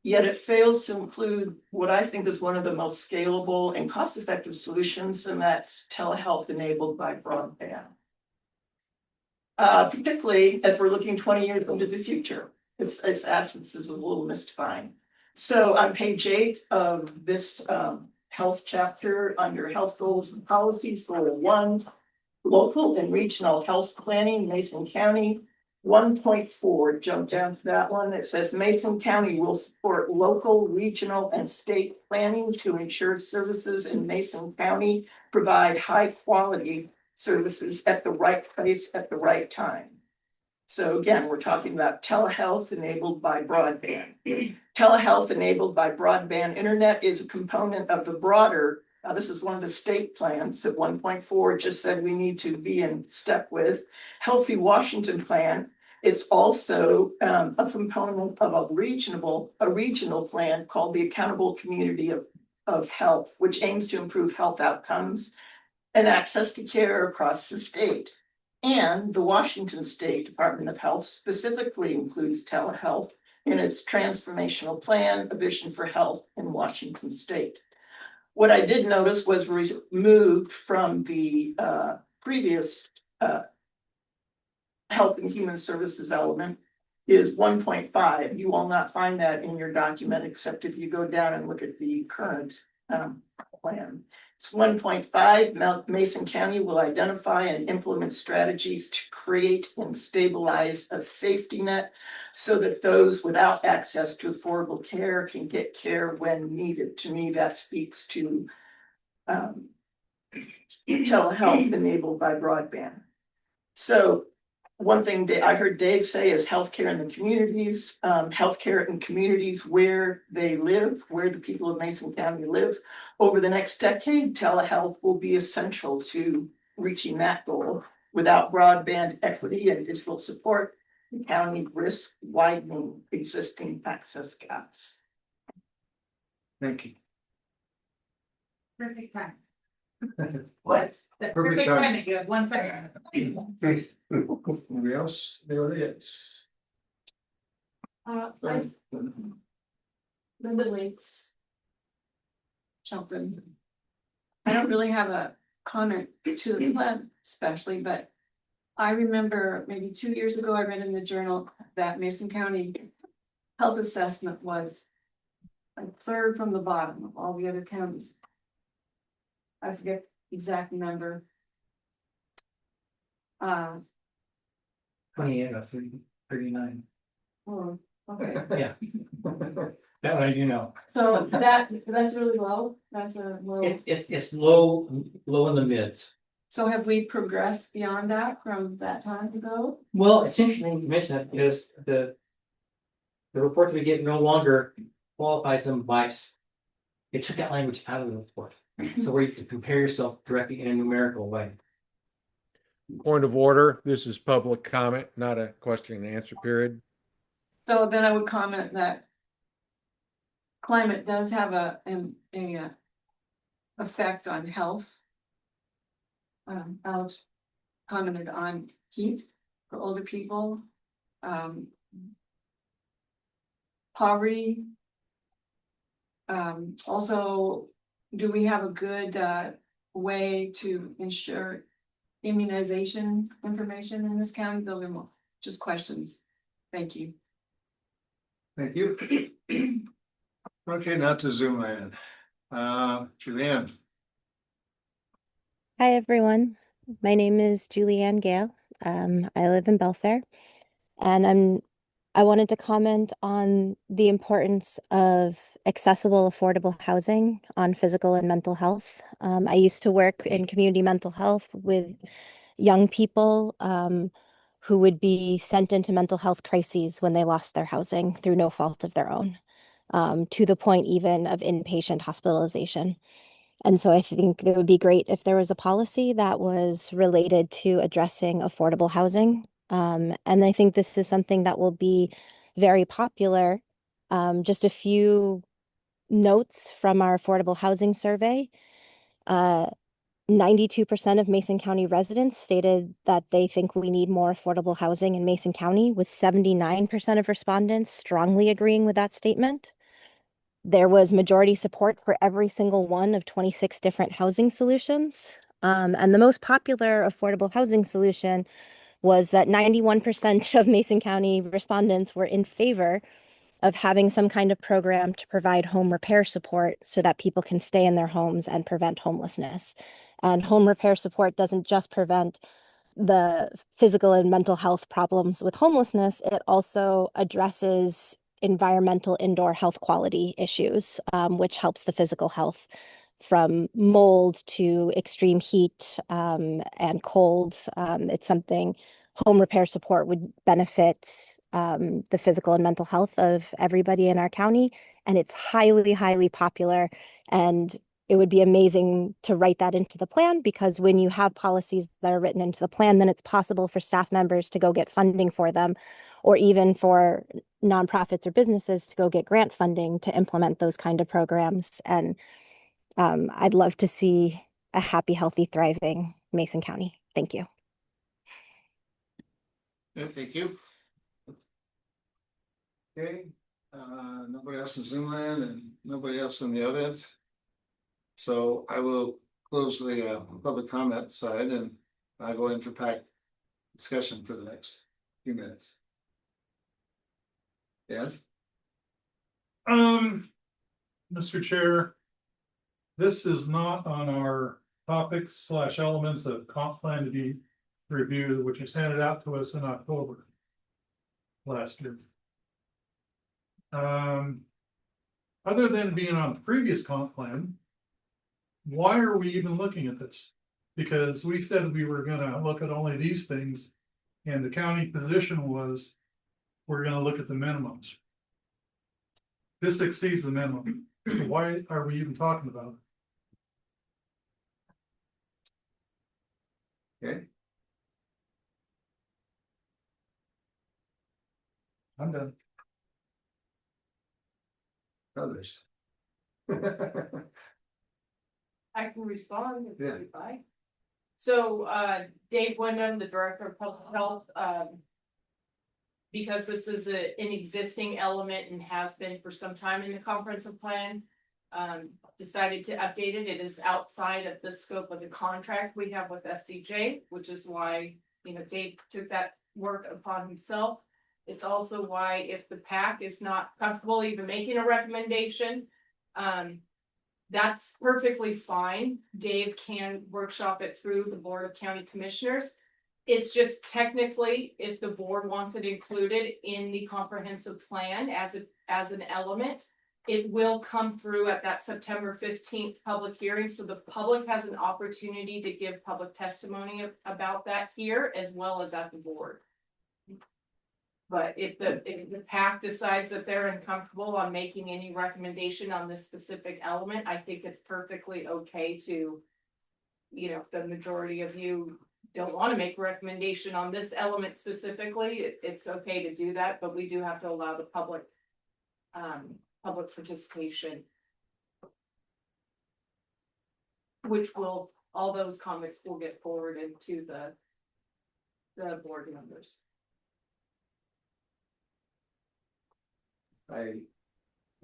Yet it fails to include what I think is one of the most scalable and cost-effective solutions, and that's telehealth enabled by broadband. Particularly as we're looking 20 years into the future. Its absence is a little mystifying. So on page 8 of this health chapter under health goals and policies, goal 1, local and regional health planning, Mason County. 1.4, jump down to that one that says Mason County will support local, regional, and state planning to ensure services in Mason County provide high quality services at the right place at the right time. So again, we're talking about telehealth enabled by broadband. Telehealth enabled by broadband internet is a component of the broader, now this is one of the state plans at 1.4, just said we need to be in step with Healthy Washington plan. It's also a component of a regional plan called the Accountable Community of Health, which aims to improve health outcomes and access to care across the state. And the Washington State Department of Health specifically includes telehealth in its transformational plan, A Vision for Health in Washington State. What I did notice was removed from the previous Health and Human Services element is 1.5. You will not find that in your document, except if you go down and look at the current plan. It's 1.5. Mason County will identify and implement strategies to create and stabilize a safety net so that those without access to affordable care can get care when needed. To me, that speaks to telehealth enabled by broadband. So one thing I heard Dave say is healthcare in the communities, healthcare in communities where they live, where the people of Mason County live. Over the next decade, telehealth will be essential to reaching that goal. Without broadband equity and digital support, the county risks widening existing access gaps. Thank you. Perfect time. What? The Perfect perfect time. timing, you have 1 second. Anybody else? There it is. Linda Wakes. Shelton. I don't really have a comment to the plan especially, but I remember maybe 2 years ago, I read in the journal that Mason County health assessment was like 3rd from the bottom of all the other counties. I forget the exact number. 28 or 39. Oh, okay. Yeah, that one I do know. So that's really low. That's a low. It's low in the mids. So have we progressed beyond that from that time ago? Well, it's interesting you mention that because the report that we get no longer qualifies them by. It took that language out of the report, so where you can compare yourself directly in a numerical way. Point of order, this is public comment, not a question and answer period. So then I would comment that climate does have a effect on health. Alex commented on heat for older people. Poverty. Also, do we have a good way to ensure immunization information in this county? Those are more just questions. Thank you. Thank you. Okay, now to zoom in. Julianne. Hi, everyone. My name is Julianne Gale. I live in Belfair, and I wanted to comment on the importance of accessible, affordable housing on physical and mental health. I used to work in community mental health with young people who would be sent into mental health crises when they lost their housing through no fault of their own, to the point even of inpatient hospitalization. And so I think it would be great if there was a policy that was related to addressing affordable housing. And I think this is something that will be very popular. Just a few notes from our affordable housing survey. 92% of Mason County residents stated that they think we need more affordable housing in Mason County, with 79% of respondents strongly agreeing with that statement. There was majority support for every single one of 26 different housing solutions. And the most popular affordable housing solution was that 91% of Mason County respondents were in favor of having some kind of program to provide home repair support so that people can stay in their homes and prevent homelessness. And home repair support doesn't just prevent the physical and mental health problems with homelessness, it also addresses environmental indoor health quality issues, which helps the physical health from mold to extreme heat and cold. It's something home repair support would benefit the physical and mental health of everybody in our county. And it's highly, highly popular. And it would be amazing to write that into the plan, because when you have policies that are written into the plan, then it's possible for staff members to go get funding for them, or even for nonprofits or businesses to go get grant funding to implement those kind of programs. And I'd love to see a happy, healthy, thriving Mason County. Thank you. Yeah, thank you. Okay, nobody else in Zoom land and nobody else in the audience. So I will close the public comment side, and I'll go into PAC discussion for the next few minutes. Yes, Mr. Chair. This is not on our topics / elements of comp plan to be reviewed, which was handed out to us in October last year. Other than being on the previous comp plan, why are we even looking at this? Because we said we were gonna look at only these things, and the county position was we're gonna look at the minimums. This exceeds the minimum, so why are we even talking about it? okay, I'm done. others. I can respond if Yeah. you'd like. So, Dave Wyndham, the Director of Public Health, because this is an existing element and has been for some time in the comprehensive plan, decided to update it. It is outside of the scope of the contract we have with SCJ, which is why, Dave took that work upon himself. It's also why, if the PAC is not comfortable even making a recommendation, that's perfectly fine. Dave can workshop it through the Board of County Commissioners. It's just technically, if the board wants it included in the comprehensive plan as an element, it will come through at that September 15th public hearing. So the public has an opportunity to give public testimony about that here, as well as at the board. But if the PAC decides that they're uncomfortable on making any recommendation on this specific element, I think it's perfectly okay to, if the majority of you don't want to make a recommendation on this element specifically, it's okay to do that, but we do have to allow the public participation. All those comments will get forwarded to the board members. I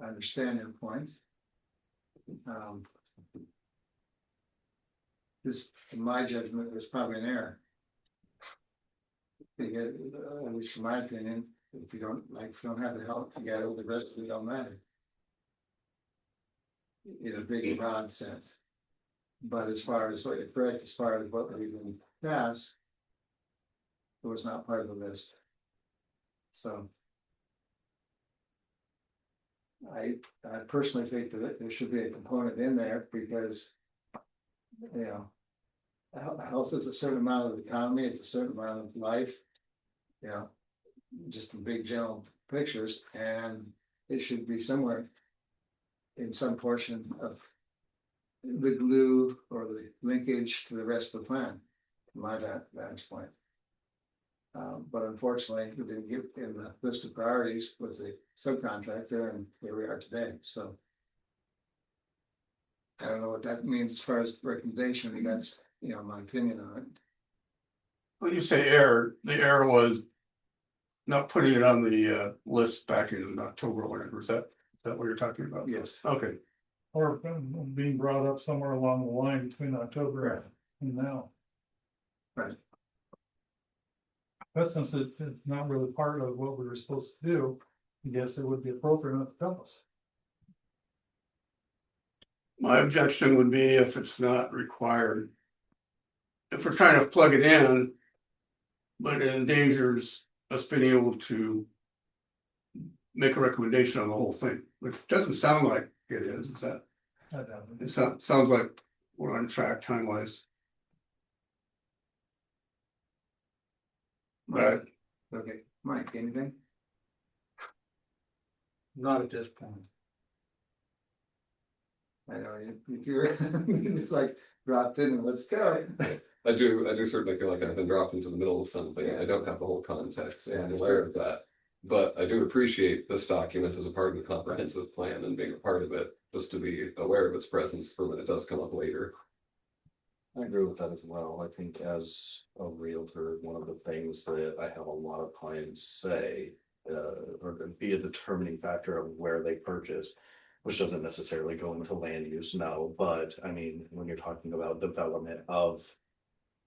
understand your point. this, in my judgment, was probably an error. Because, at least in my opinion, if you don't, like, if you don't have the help, you got the rest of it don't matter. In a big broad sense. But as far as what you're correct, as far as what we've been passed, it was not part of the list. So. I personally think that there should be a component in there because, you know, health is a certain amount of the economy, it's a certain amount of life, you know, just in big general pictures, and it should be somewhere in some portion of the glue or the linkage to the rest of the plan, from my vantage point. But unfortunately, we didn't get in the list of priorities with the subcontractor, and here we are today, so. I don't know what that means as far as recommendation, I mean, that's, you know, my opinion on it. When you say error, the error was not putting it on the list back in October or whatever, is that what you're talking about? Yes. Okay, Or being brought up somewhere along the line between October and now. Right. But since it's not really part of what we were supposed to do, I guess it would be appropriate enough to tell us. my objection would be if it's not required. If we're trying to plug it in, but it endangers us being able to make a recommendation on the whole thing, which doesn't sound like it is that? It sounds like we're on track time wise. But Okay, Mike, anything? Not at this point. I know you're it's like dropped in and let's go. I do certainly feel like I've been dropped into the middle of something. I don't have the whole context, and I'm aware of that. But I do appreciate this document as a part of the comprehensive plan and being a part of it, just to be aware of its presence for when it does come up later. I agree with that as well. I think as a realtor, one of the things that I have a lot of clients say, or be a determining factor of where they purchase, which doesn't necessarily go into land use, no, but I mean, when you're talking about development of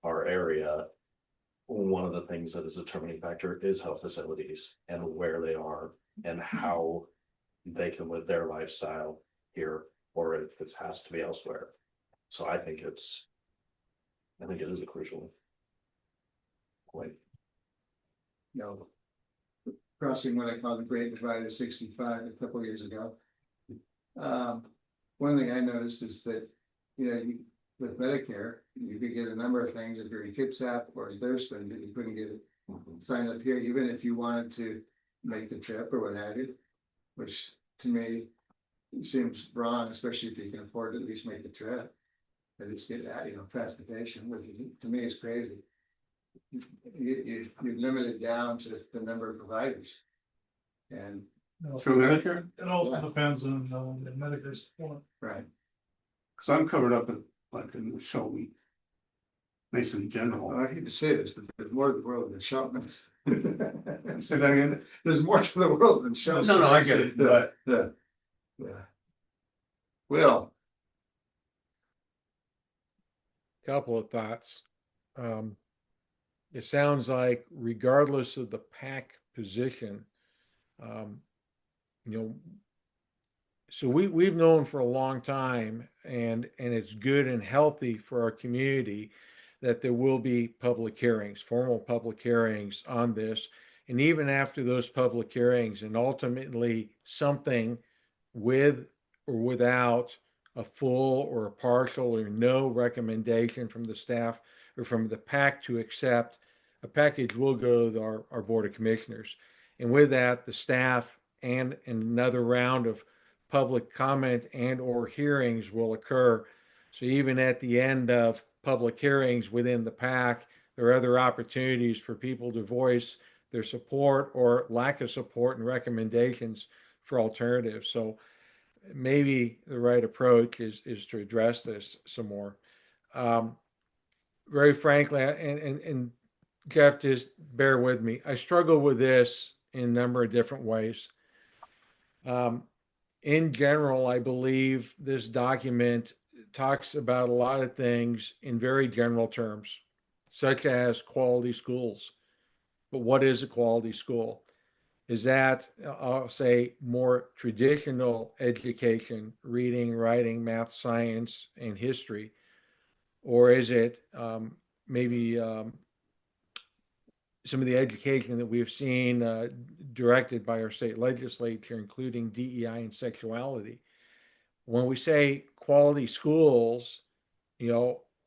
our area, one of the things that is a determining factor is health facilities and where they are and how they can live their lifestyle here, or if it has to be elsewhere. So I think it is a crucial point. No. Crossing what I call the Great Divide of 65 a couple of years ago. One thing I noticed is that, you know, with Medicare, you could get a number of things if you're in Kitsap or Thurston, but you couldn't get it signed up here, even if you wanted to make the trip or what have you, which to me seems wrong, especially if you can afford to at least make the trip. At least get that, you know, transportation, which to me is crazy. You limit it down to the number of providers. And through Medicare, It also depends on the Medicare support. right, because I'm covered up like in the Shelby. Mason General. well, I hate to say this, but there's more to the world than Shelton. Say that again? There's more to the world than Shelton. No, I get it, but Yeah. Will. Couple of thoughts. It sounds like regardless of the PAC position, you know, so we've known for a long time, and it's good and healthy for our community that there will be public hearings, formal public hearings on this. And even after those public hearings, and ultimately something with or without a full or a partial or no recommendation from the staff or from the PAC to accept, a package will go to our Board of Commissioners. And with that, the staff and another round of public comment and or hearings will occur. So even at the end of public hearings within the PAC, there are other opportunities for people to voice their support or lack of support and recommendations for alternatives. So maybe the right approach is to address this some more. Very frankly, and Jeff, just bear with me. I struggle with this in a number of different ways. In general, I believe this document talks about a lot of things in very general terms, such as quality schools. But what is a quality school? Is that, I'll say, more traditional education, reading, writing, math, science, and history? Or is it maybe some of the education that we've seen directed by our state legislature, including DEI and sexuality? When we say quality schools,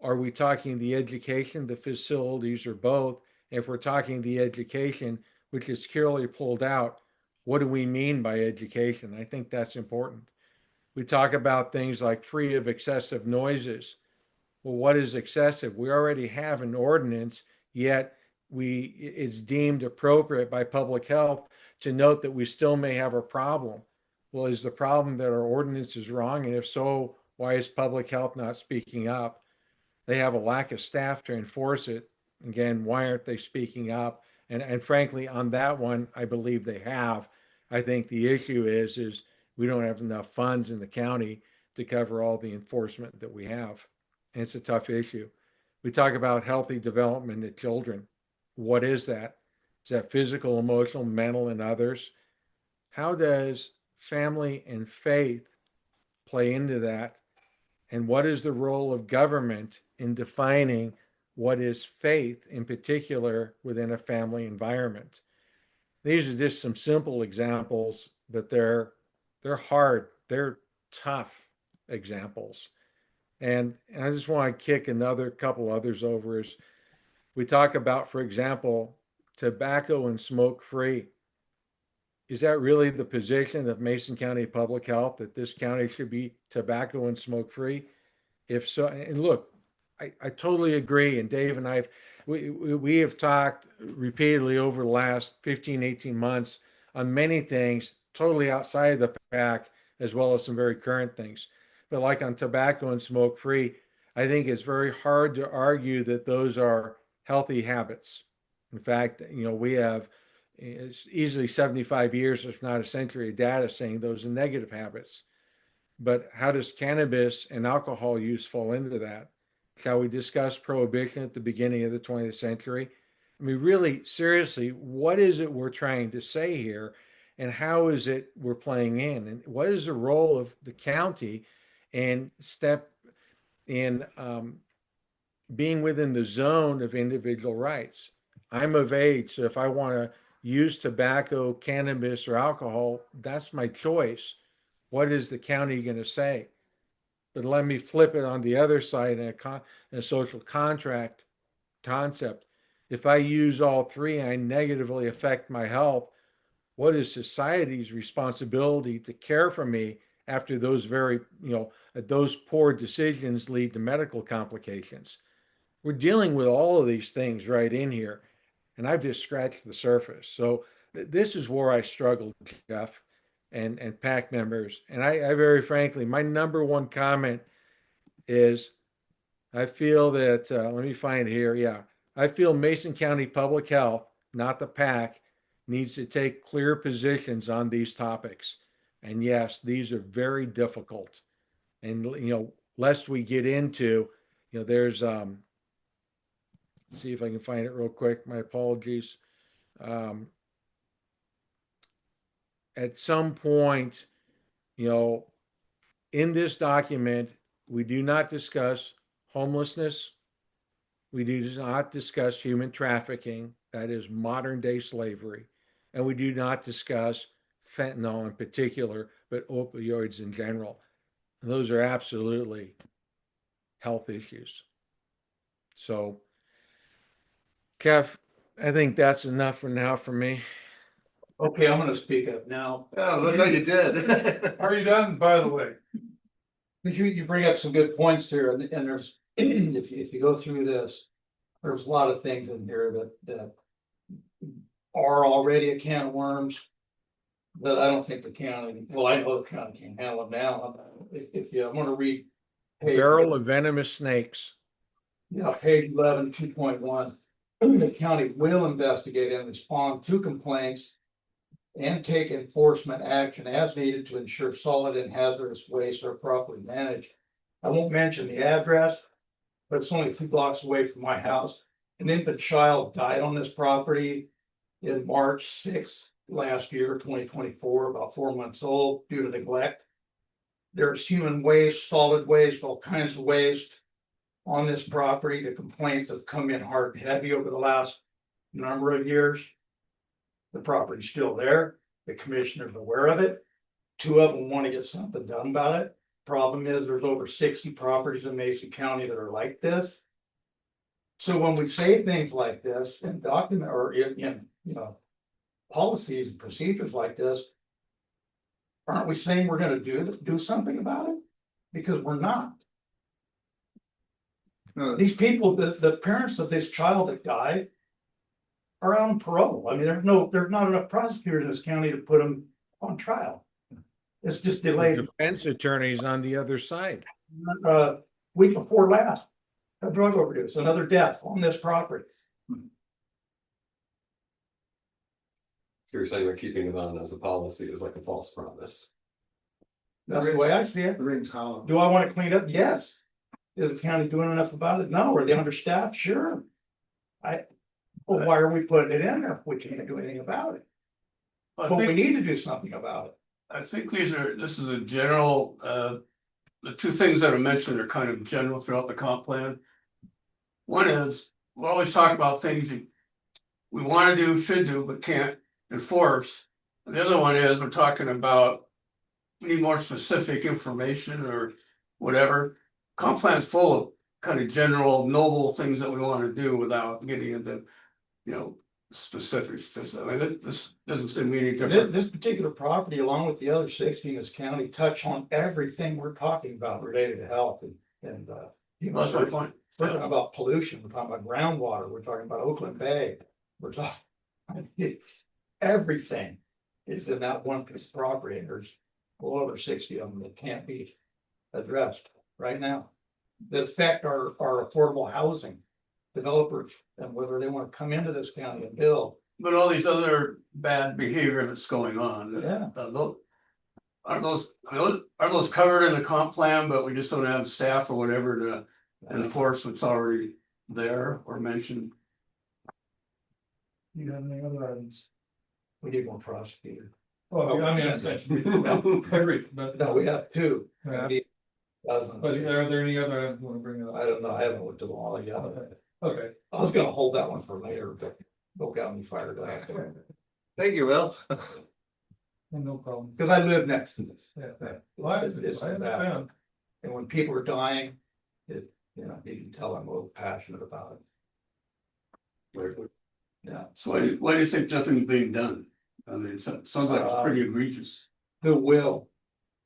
are we talking the education, the facilities, or both? If we're talking the education, which is clearly pulled out, what do we mean by education? I think that's important. We talk about things like free of excessive noises. Well, what is excessive? We already have an ordinance, yet it's deemed appropriate by public health to note that we still may have a problem. Well, is the problem that our ordinance is wrong? And if so, why is public health not speaking up? They have a lack of staff to enforce it. Again, why aren't they speaking up? And frankly, on that one, I believe they have. I think the issue is we don't have enough funds in the county to cover all the enforcement that we have. And it's a tough issue. We talk about healthy development of children. What is that? Is that physical, emotional, mental, and others? How does family and faith play into that? And what is the role of government in defining what is faith, in particular within a family environment? These are just some simple examples, but they're hard, they're tough examples. And I just want to kick another couple others over. Is we talk about, for example, tobacco and smoke free. Is that really the position of Mason County Public Health, that this county should be tobacco and smoke free? If so, and look, I totally agree. And Dave and we have talked repeatedly over the last 15, 18 months on many things totally outside of the PAC, as well as some very current things. But like on tobacco and smoke free, I think it's very hard to argue that those are healthy habits. In fact, we have it's easily 75 years, if not a century of data saying those are negative habits. But how does cannabis and alcohol use fall into that? Shall we discuss prohibition at the beginning of the 20th century? I mean, really, seriously, what is it we're trying to say here? And how is it we're playing in? And what is the role of the county and step in being within the zone of individual rights? I'm of age, so if I want to use tobacco, cannabis, or alcohol, that's my choice. What is the county going to say? But let me flip it on the other side in a social contract concept. If I use all three and I negatively affect my health, what is society's responsibility to care for me after those those poor decisions lead to medical complications? We're dealing with all of these things right in here, and I've just scratched the surface. So this is where I struggle, Jeff, and PAC members. And I very frankly, my number one comment is I feel that, let me find here. Yeah. I feel Mason County Public Health, not the PAC, needs to take clear positions on these topics. And yes, these are very difficult. And, lest we get into, there's, see if I can find it real quick. My apologies. At some point, in this document, we do not discuss homelessness. We do not discuss human trafficking, that is modern day slavery. And we do not discuss fentanyl in particular, but opioids in general. And those are absolutely health issues. So, Kev, I think that's enough for now for me. Okay, I'm gonna speak up now. Oh, no, you did. Are you done, by the way? Because you bring up some good points here, and there's, if you go through this, there's a lot of things in here that are already a can of worms that I don't think the county, well, I know the county can handle them now. If you want to read Barrel of venomous snakes. Yeah, page 11, 2.1. The county will investigate and respond to complaints and take enforcement action as needed to ensure solid and hazardous waste are properly managed. I won't mention the address, but it's only a few blocks away from my house. An infant child died on this property in March 6th last year, 2024, about 4 months old due to neglect. There's human waste, solid waste, all kinds of waste on this property. The complaints have come in hard and heavy over the last number of years. The property's still there. The commissioner's aware of it. 2 of them want to get something done about it. Problem is, there's over 60 properties in Mason County that are like this. So when we say things like this and document or in policies and procedures like this, aren't we saying we're gonna do something about it? Because we're not. No, These people, the parents of this child that died are on parole. I mean, there's not enough prosecutors in this county to put them on trial. It's just The delayed. defense attorneys on the other side. Week before last, a drug overdose, another death on this property. So you're saying we're keeping it on as a policy is like a false promise. That's the way I see it. the rings hollow. Do I want to clean up? Yes. Is the county doing enough about it? No. Are they understaffed? Sure. Well, why are we putting it in there if we can't do anything about it? I But we think, need to do something about it. I think this is a general, the two things that are mentioned are kind of general throughout the comp plan. One is, we're always talking about things that we want to do, should do, but can't enforce. The other one is, we're talking about, we need more specific information or whatever. Comp plan's full of kind of general noble things that we want to do without getting into, specifics. I mean, this doesn't seem any different. This particular property, along with the other 60 in this county, touch on everything we're talking about related to health and That's my point. we're talking about pollution, we're talking about groundwater, we're talking about Oakland Bay, we're talking. Everything is in that one piece of property, and there's well over 60 of them that can't be addressed right now. That affect our affordable housing developers and whether they want to come into this county and build. But all these other bad behavior that's going on. Yeah. Are those covered in the comp plan, but we just don't have staff or whatever to enforce what's already there or mentioned? You have any other items? We need more prosecutors. Well, I mean, but no, we have 2. Yeah. Doesn't. But are there any other items you want to bring up? I don't know. I haven't looked at them all yet. Okay. I was gonna hold that one for later, but don't got me fired up. Thank you, Will. No problem. Because I live next to this. Why It's that. And when people are dying, you can tell I'm a little passionate about it. Yeah. So why do you think nothing's being done? I mean, it sounds like it's pretty egregious. The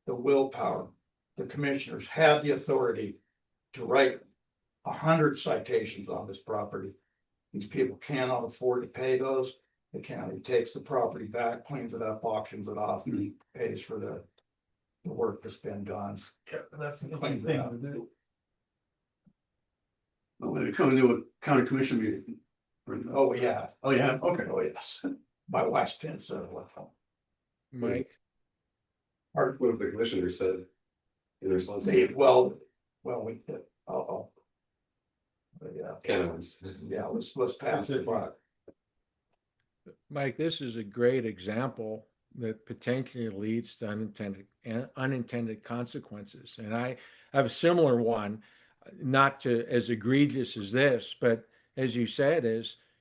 willpower, the commissioners have the authority to write 100 citations on this property. These people cannot afford to pay those. The county takes the property back, cleans it up, auctions it off, and pays for the work that's been done. Yeah, that's the thing to do. Well, maybe come to a county commission meeting. Oh, yeah. Oh, yeah, okay. Oh, yes. My wife's been so. Mike, What if the commissioner said in response They, to well, we did. Yeah, cannabis? yeah, let's pass it. Mike, this is a great example that potentially leads to unintended consequences. And I have a similar one, not to as egregious as this, but as you said,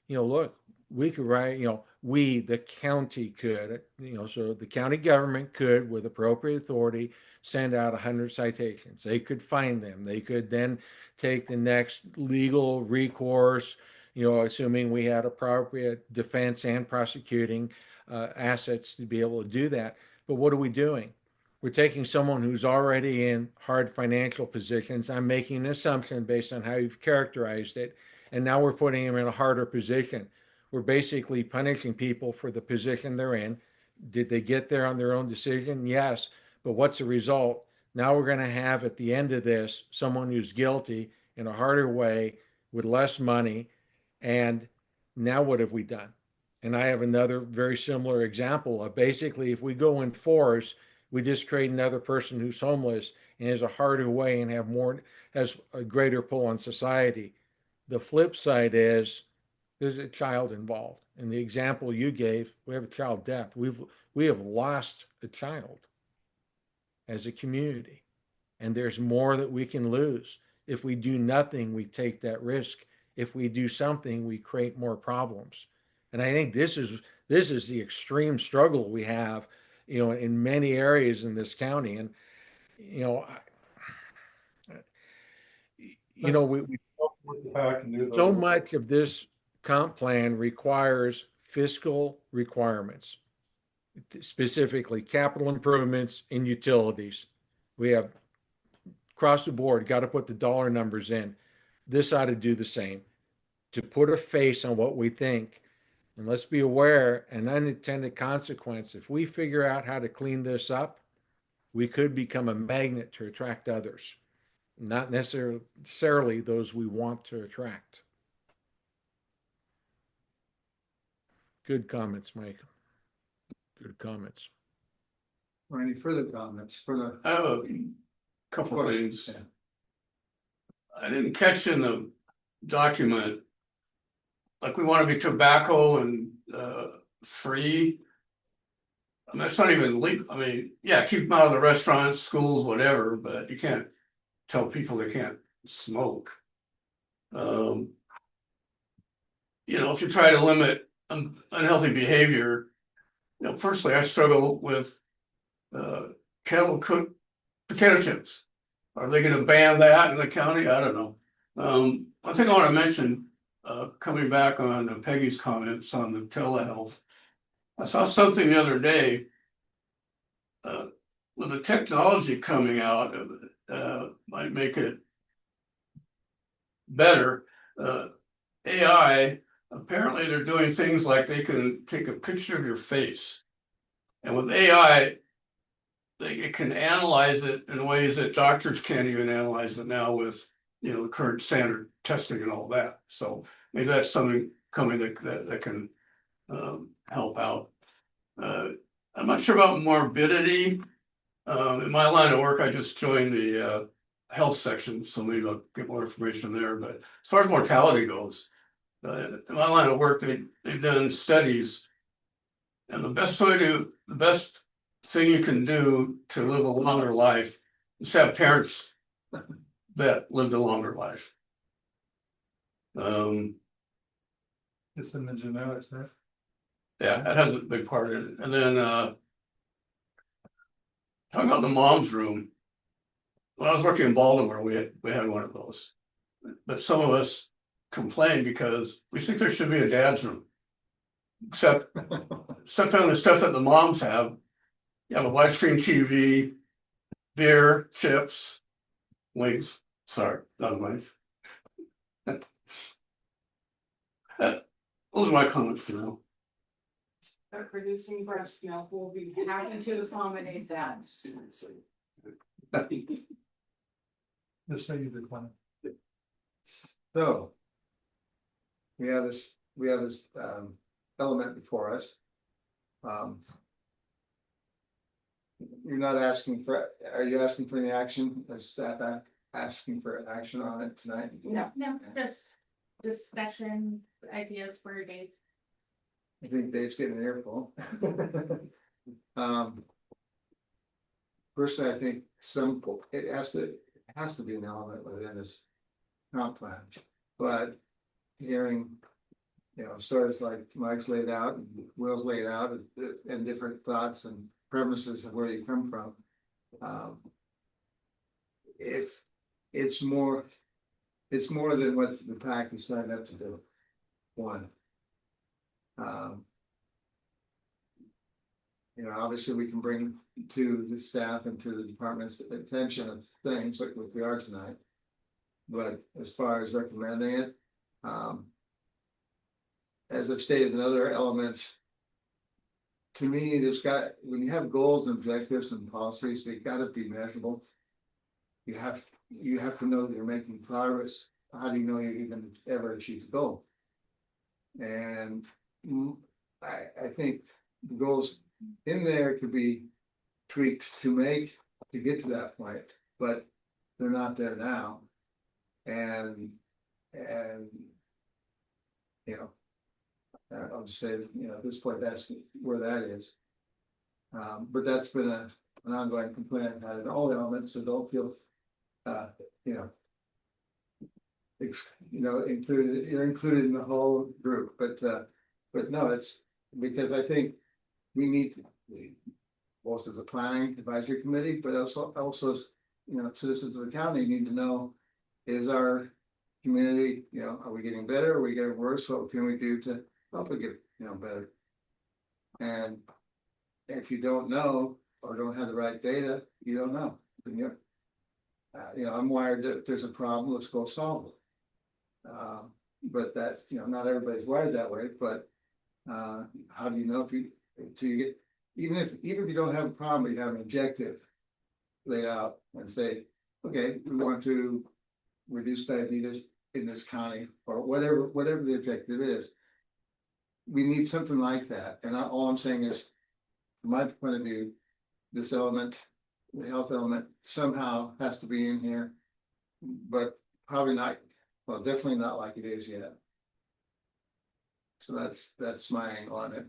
look, we could write, we, the county could, so the county government could, with appropriate authority, send out 100 citations. They could find them. They could then take the next legal recourse, assuming we had appropriate defense and prosecuting assets to be able to do that. But what are we doing? We're taking someone who's already in hard financial positions. I'm making an assumption based on how you've characterized it. And now we're putting them in a harder position. We're basically punishing people for the position they're in. Did they get there on their own decision? Yes. But what's the result? Now we're going to have at the end of this someone who's guilty in a harder way with less money. And now what have we done? And I have another very similar example of basically if we go in force, we just create another person who's homeless and is a harder way and has a greater pull on society. The flip side is there's a child involved. In the example you gave, we have a child death. We have lost a child as a community, and there's more that we can lose. If we do nothing, we take that risk. If we do something, we create more problems. And I think this is the extreme struggle we have, in many areas in this county. And you know, we With the PAC and do so those. much of this comp plan requires fiscal requirements, specifically capital improvements and utilities. We have across the board got to put the dollar numbers in. This ought to do the same to put a face on what we think. And let's be aware, an unintended consequence, if we figure out how to clean this up, we could become a magnet to attract others, not necessarily those we want to attract. Good comments, Mike. Good comments. Or any further comments for the? I have a couple Go ahead. things. Yeah. I didn't catch in the document, like we want to be tobacco and free. I mean, that's not even legal. I mean, yeah, keep them out of the restaurants, schools, whatever, but you can't tell people they can't smoke. If you try to limit unhealthy behavior, personally, I struggle with kettle cooked potato chips. Are they gonna ban that in the county? I don't know. One thing I want to mention, coming back on Peggy's comments on the telehealth. I saw something the other day, with the technology coming out, might make it better. AI, apparently they're doing things like they can take a picture of your face. And with AI, it can analyze it in ways that doctors can't even analyze it now with, the current standard testing and all that. So maybe that's something coming that can help out. I'm not sure about morbidity. In my line of work, I just joined the health section, so maybe I'll get more information there. But as far as mortality goes, in my line of work, they've done studies, and the best thing you can do to live a longer life is have parents that lived a longer life. It's in the genetics, right? Yeah, that has a big part in it. And then talking about the mom's room, when I was working in Baltimore, we had one of those. But some of us complain because we think there should be a dad's room. Except sometimes the stuff that the moms have, you have a widescreen TV, beer, chips, wings. Sorry, not wings. Those are my comments for now. Producing breast milk will be happy to accommodate that. Seriously. Just say you decline. So. We have this element before us. You're not asking for, are you asking for any action? Is staff asking for action on it tonight? No. No, just discussion, ideas for Dave. I think Dave's getting an earful. Personally, I think it has to be an element within this comp plan, but hearing, stories like Mike's laid out and Will's laid out and different thoughts and premises of where you come from. It's more than what the PAC has signed up to do. One. Obviously we can bring to the staff and to the department's attention of things like we are tonight. But as far as recommending it, as I've stated in other elements, to me, when you have goals and objectives and policies, they gotta be measurable. You have to know that you're making progress. How do you know you're even ever achieve the goal? And I think the goals in there could be tweaked to get to that point. but they're not there now. And, you know, I'll just say, you know, at this point, that's where that is. But that's been an ongoing complaint I've had in all elements, so don't feel, you know, included, you're included in the whole group, but no, it's because I think we need, both as a planning advisory committee, but also, you know, citizens of the county need to know, is our community, you know, are we getting better? Are we getting worse? What can we do to help it get, you know, better? And if you don't know, or don't have the right data, you don't know. And you're, you know, I'm wired that if there's a problem, let's go solve it. But that, you know, not everybody's wired that way, but how do you know if you, until you get, even if you don't have a problem, you have an objective laid out and say, okay, we want to reduce diabetes in this county, or whatever the objective is. We need something like that. And all I'm saying is, from my point of view, this element, the health element, somehow has to be in here, but probably not, well, definitely not like it is yet. So that's my angle on it.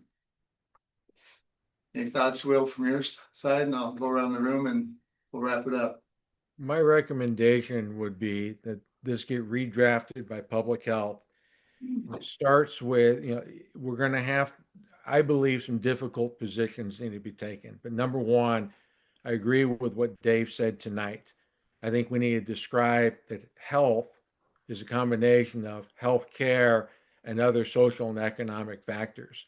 Any thoughts, Will, from your side? And I'll go around the room and we'll wrap it up. My recommendation would be that this get redrafted by public health. It starts with, you know, we're going to have, I believe, some difficult positions need to be taken. But number one, I agree with what Dave said tonight. I think we need to describe that health is a combination of health care and other social and economic factors.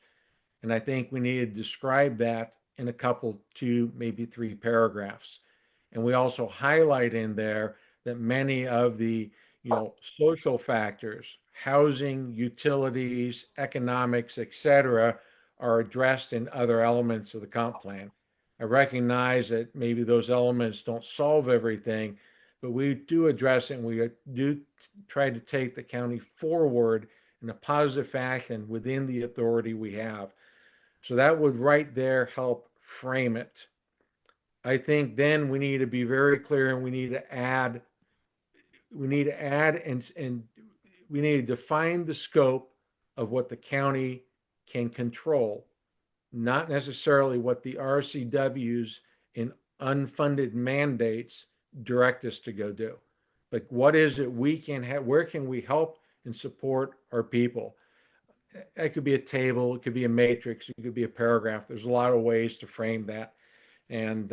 And I think we need to describe that in a couple, two, maybe three paragraphs. And we also highlight in there that many of the, you know, social factors, housing, utilities, economics, etc., are addressed in other elements of the comp plan. I recognize that maybe those elements don't solve everything, but we do address it, and we do try to take the county forward in a positive fashion within the authority we have. So that would right there help frame it. I think then we need to be very clear, and we need to add and we need to define the scope of what the county can control, not necessarily what the RCWs in unfunded mandates direct us to go do. Like, what is it we can have? Where can we help and support our people? It could be a table, it could be a matrix, it could be a paragraph. There's a lot of ways to frame that, and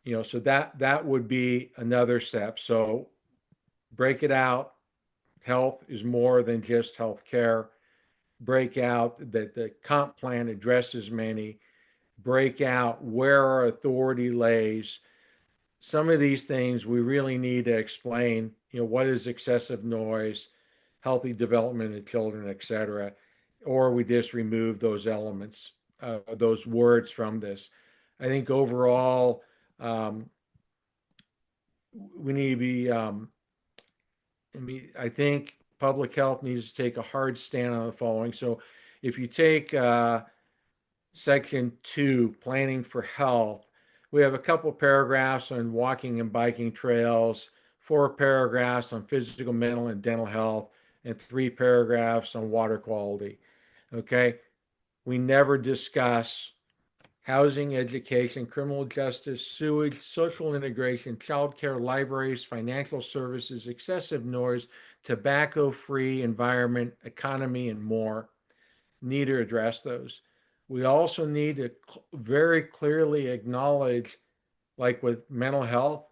you know, so that would be another step. So break it out. Health is more than just health care. Break out that the comp plan addresses many. Break out where our authority lays. Some of these things we really need to explain. You know, what is excessive noise, healthy development of children, etc., or we just remove those elements, those words from this. I think overall, we need to be. I think public health needs to take a hard stand on the following. So, if you take section 2, planning for health, we have a couple paragraphs on walking and biking trails, 4 paragraphs on physical, mental, and dental health, and 3 paragraphs on water quality. Okay. We never discuss housing, education, criminal justice, sewage, social integration, childcare, libraries, financial services, excessive noise, tobacco-free environment, economy, and more. Need to address those. We also need to very clearly acknowledge, like with mental health,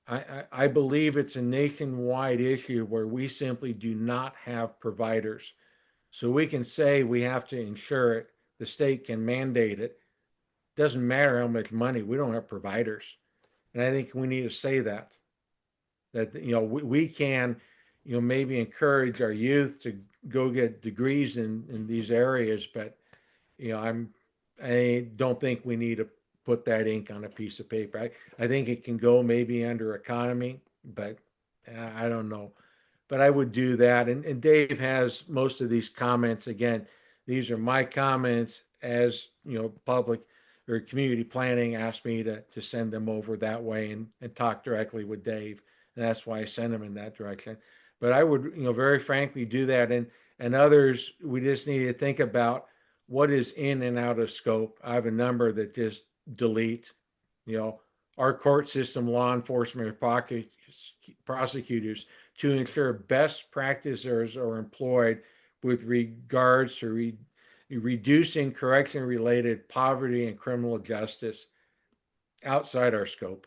I believe it's a nationwide issue where we simply do not have providers. So we can say we have to insure it, the state can mandate it. Doesn't matter how much money, we don't have providers. And I think we need to say that you know, we can, you know, maybe encourage our youth to go get degrees in these areas, but you know, I don't think we need to put that ink on a piece of paper. I think it can go maybe under economy, but I don't know. But I would do that. And Dave has most of these comments. Again, these are my comments as, you know, public or community planning asked me to send them over that way and talk directly with Dave. And that's why I sent them in that direction. But I would, very frankly do that. And others, we just need to think about what is in and out of scope. I have a number that just delete, our court system, law enforcement, prosecutors to ensure best practices are employed with regards to reducing correction related poverty and criminal justice outside our scope.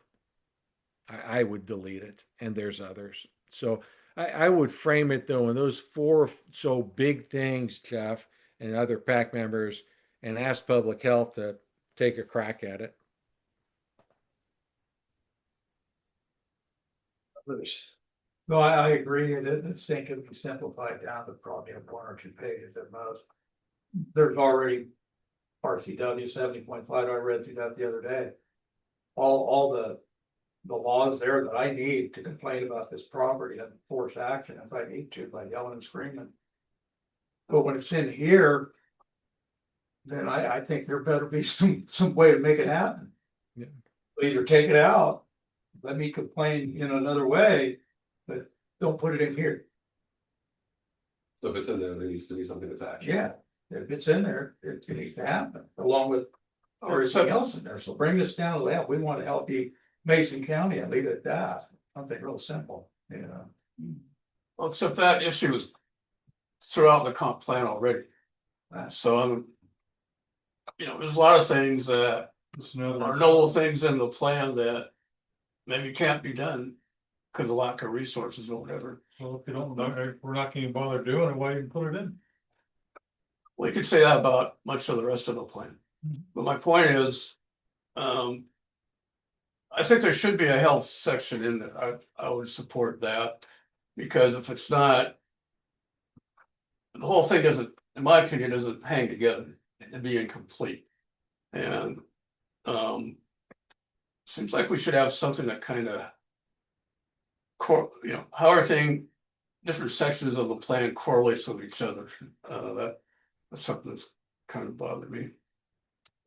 I would delete it, and there's others. So I would frame it though in those four so big things, Jeff, and other PAC members, and ask public health to take a crack at it. No, I agree, this thing can be simplified down to probably 1 or 2 pages at most. There's already RCW 70.5, I read through that the other day. All the laws there that I need to complain about this property and force action if I need to by yelling and screaming. But when it's in here, then I think there better be some way to make it happen. Yeah. Either take it out, let me complain in another way, but don't put it in here. So if it's in there, there needs to be something that's actually. Yeah, if it's in there, it needs to happen, along with everything else in there. So bring this down to that. We want to help you, Mason County, and leave it at that. Something real simple, Well, except that issue is throughout the comp plan already. So there's a lot of things that are noble things in the plan that maybe can't be done because of lack of resources or whatever. Well, if you don't, we're not gonna bother doing it, why even put it in? We could say that about much of the rest of the plan. But my point is, I think there should be a health section in there. I would support that, because if it's not, the whole thing doesn't, in my opinion, doesn't hang together. It'd be incomplete. And seems like we should have something that kind of, how everything, different sections of the plan correlates with each other. That's something that's kind of bothered me.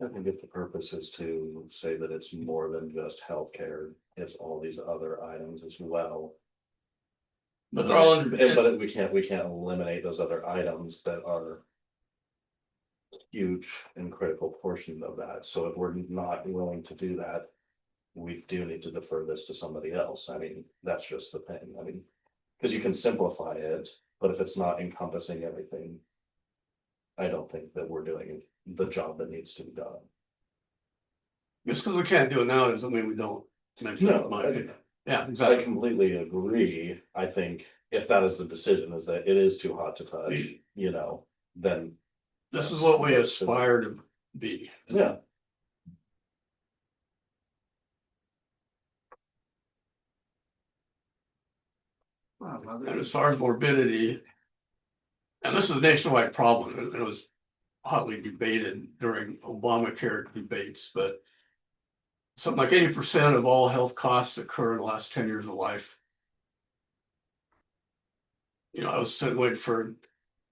I think if the purpose is to say that it's more than just healthcare, it's all these other items as well. But they're all But we can't eliminate those other items that are huge and critical portion of that. So if we're not willing to do that, we do need to defer this to somebody else. I mean, that's just the thing. I mean, because you can simplify it, but if it's not encompassing everything, I don't think that we're doing the job that needs to be done. Just because we can't do it now doesn't mean we don't. No, my opinion. Yeah, I exactly. completely agree. I think if that is the decision, is that it is too hot to touch, then. This is what we aspire to be. Yeah. And as far as morbidity, and this is a nationwide problem, and it was hotly debated during Obamacare debates, but something like 80% of all health costs occur in the last 10 years of life. I was sitting waiting for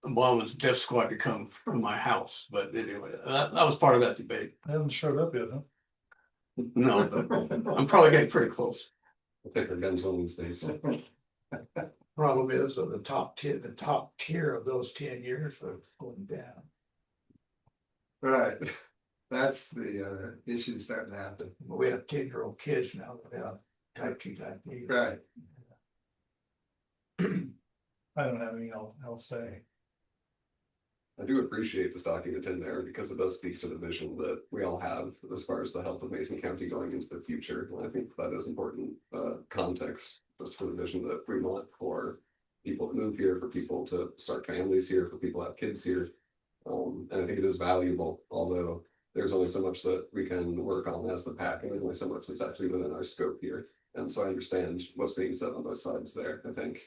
Obama's death squad to come from my house, but anyway, that was part of that debate. I haven't showed up yet, huh? No, but I'm probably getting pretty close. We'll take our guns home these days. Problem is, the top tier of those 10 years are going down. Right, that's the issue starting to happen. We have 10-year-old kids now that have type 2 diabetes. Right. I don't have anything else to say. I do appreciate this document in there because it does speak to the vision that we all have as far as the health of Mason County going into the future. And I think that is important context just for the vision that we want for people to move here, for people to start families here, for people to have kids here. And I think it is valuable, although there's only so much that we can work on as the PAC, and there's only so much that's actually within our scope here. And so I understand what's being said on both sides there, I think.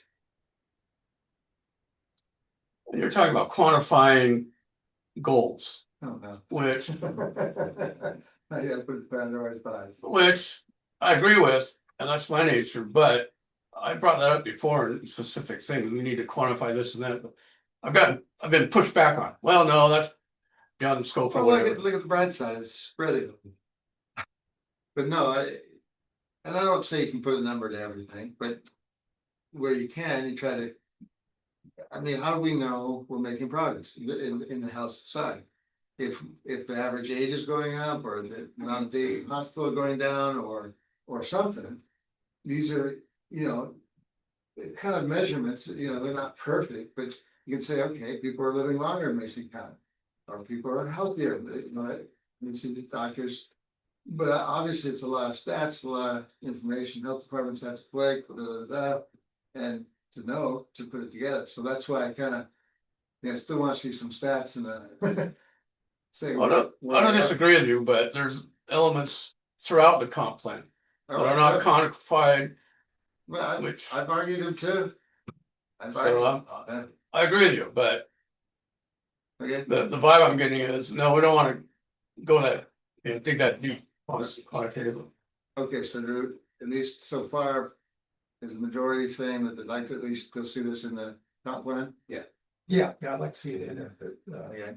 And you're talking about quantifying goals, Oh, no. which Yeah, put Pandora's box. which I agree with, and that's my nature, but I brought that up before in specific things. We need to quantify this and that. But I've been pushed back on. Well, no, beyond the scope or Well, whatever. look at the bright side, it's spreading. But no, and I don't say you can put a number to everything, but where you can, you try to. I mean, how do we know we're making progress in the health side? If the average age is going up, or the amount of day hospital going down, or something. These are, kind of measurements, they're not perfect, but you can say, okay, people are living longer in Mason County. Or people are healthier, you see the doctors. But obviously, it's a lot of stats, a lot of information, health departments have to collect, and to know to put it together. So that's why I kind of, still want to see some stats and say. I don't disagree with you, but there's elements throughout the comp plan that are not quantified, Well, which. I've argued them too. So I agree with you, but Okay. the vibe I'm getting is, no, we don't wanna go that, dig that deep quantitatively. Okay, so at least so far, is the majority saying that they'd like to at least still see this in the comp plan? Yeah, I'd like to see it in there, but, Okay.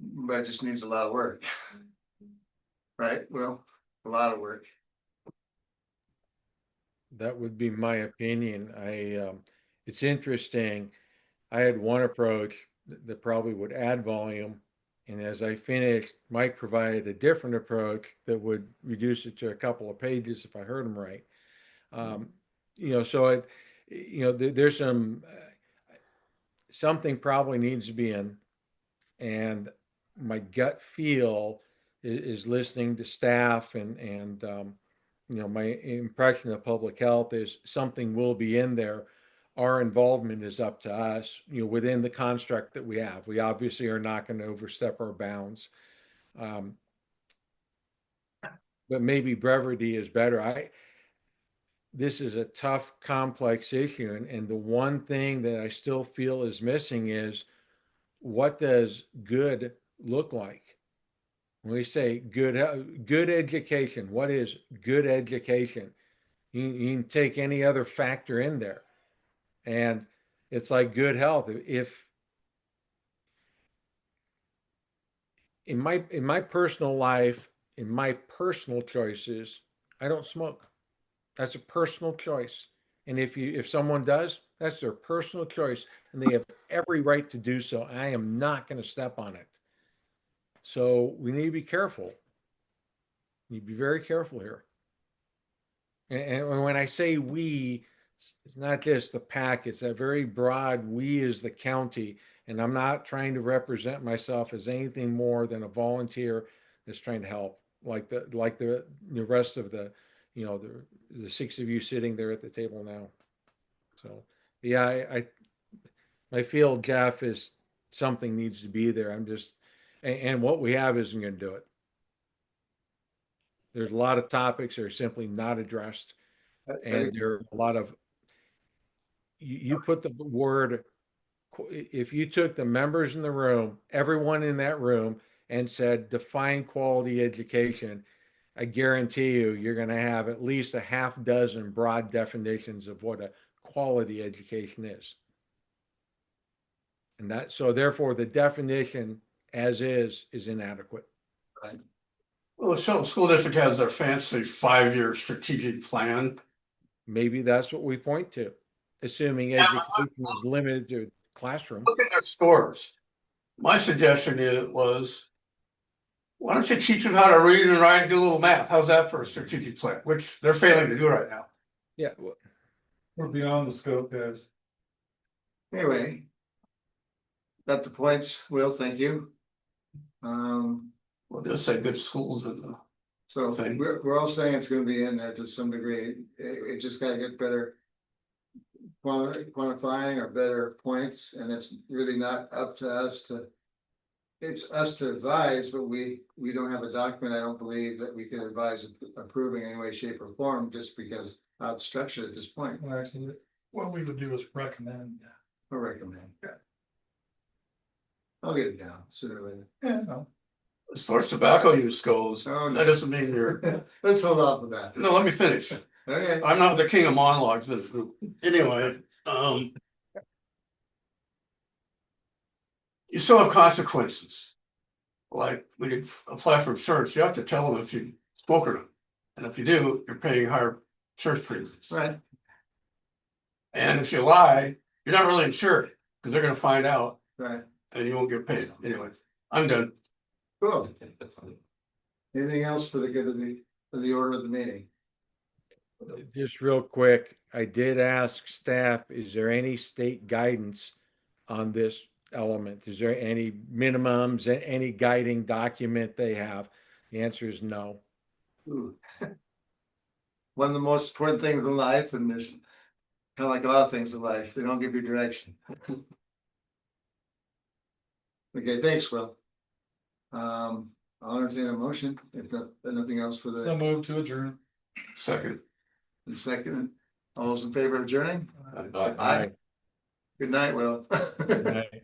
But it just needs a lot of work. Right, well, a lot of work. That would be my opinion. It's interesting. I had one approach that probably would add volume. And as I finished, Mike provided a different approach that would reduce it to a couple of pages if I heard him right. So there's something probably needs to be in, and my gut feel is listening to staff and my impression of public health is something will be in there. Our involvement is up to us, within the construct that we have. We obviously are not going to overstep our bounds. But maybe brevity is better. This is a tough, complex issue. And the one thing that I still feel is missing is, what does good look like? When we say good education, what is good education? You can take any other factor in there. And it's like good health. If in my personal life, in my personal choices, I don't smoke. That's a personal choice. And if someone does, that's their personal choice, and they have every right to do so. I am not going to step on it. So we need to be careful. You need to be very careful here. And when I say we, it's not just the PAC, it's a very broad we as the county. And I'm not trying to represent myself as anything more than a volunteer that's trying to help, like the rest of the six of you sitting there at the table now. So yeah, I feel, Jeff, is something needs to be there. And what we have isn't going to do it. There's a lot of topics that are simply not addressed, and there are a lot of, you put the word, if you took the members in the room, everyone in that room, and said define quality education, I guarantee you're going to have at least a half dozen broad definitions of what a quality education is. And so therefore the definition as is inadequate. Right. Well, the Shelton School District has their fancy 5-year strategic plan. Maybe that's what we point to, assuming education is limited to classroom. Look at their scores. My suggestion was, why don't you teach them how to read and write and do a little math? How's that for a strategic plan? Which they're failing to do right now. Yeah. we're beyond the scope, guys. Anyway. Got the points, Will, thank you. Well, just say good schools and So thing. we're all saying it's gonna be in there to some degree. It just gotta get better. Quantifying or better points, and it's really not up to us to. It's us to advise, but we don't have a document, I don't believe, that we can advise approving in any way, shape, or form, just because how it's structured at this point. Well, actually, what we would do is recommend. Or recommend. I'll get it down sooner or later. Yeah, no. as far as tobacco use goes, Oh, no. that doesn't mean you're. Let's hold off with that. No, let me finish. Okay. I'm not the king of monologues, but anyway, you still have consequences. Like when you apply for insurance, you have to tell them if you smoke or not. And if you do, you're paying higher insurance premiums. Right. And if you lie, you're not really insured because they're gonna find out Right. and you won't get paid. Anyway, I'm done. Cool. Anything else for the good of the order of the meeting? Just real quick, I did ask staff, is there any state guidance on this element? Is there any minimums, any guiding document they have? The answer is no. Ooh. One of the most important things in life, and there's kind of like a lot of things in life, they don't give you direction. Okay, thanks, Will. I'll entertain a motion, if not, nothing else for So the move to adjourn. Second. second. All those in favor of adjourning? Bye. Aye. Good night, Will. Right.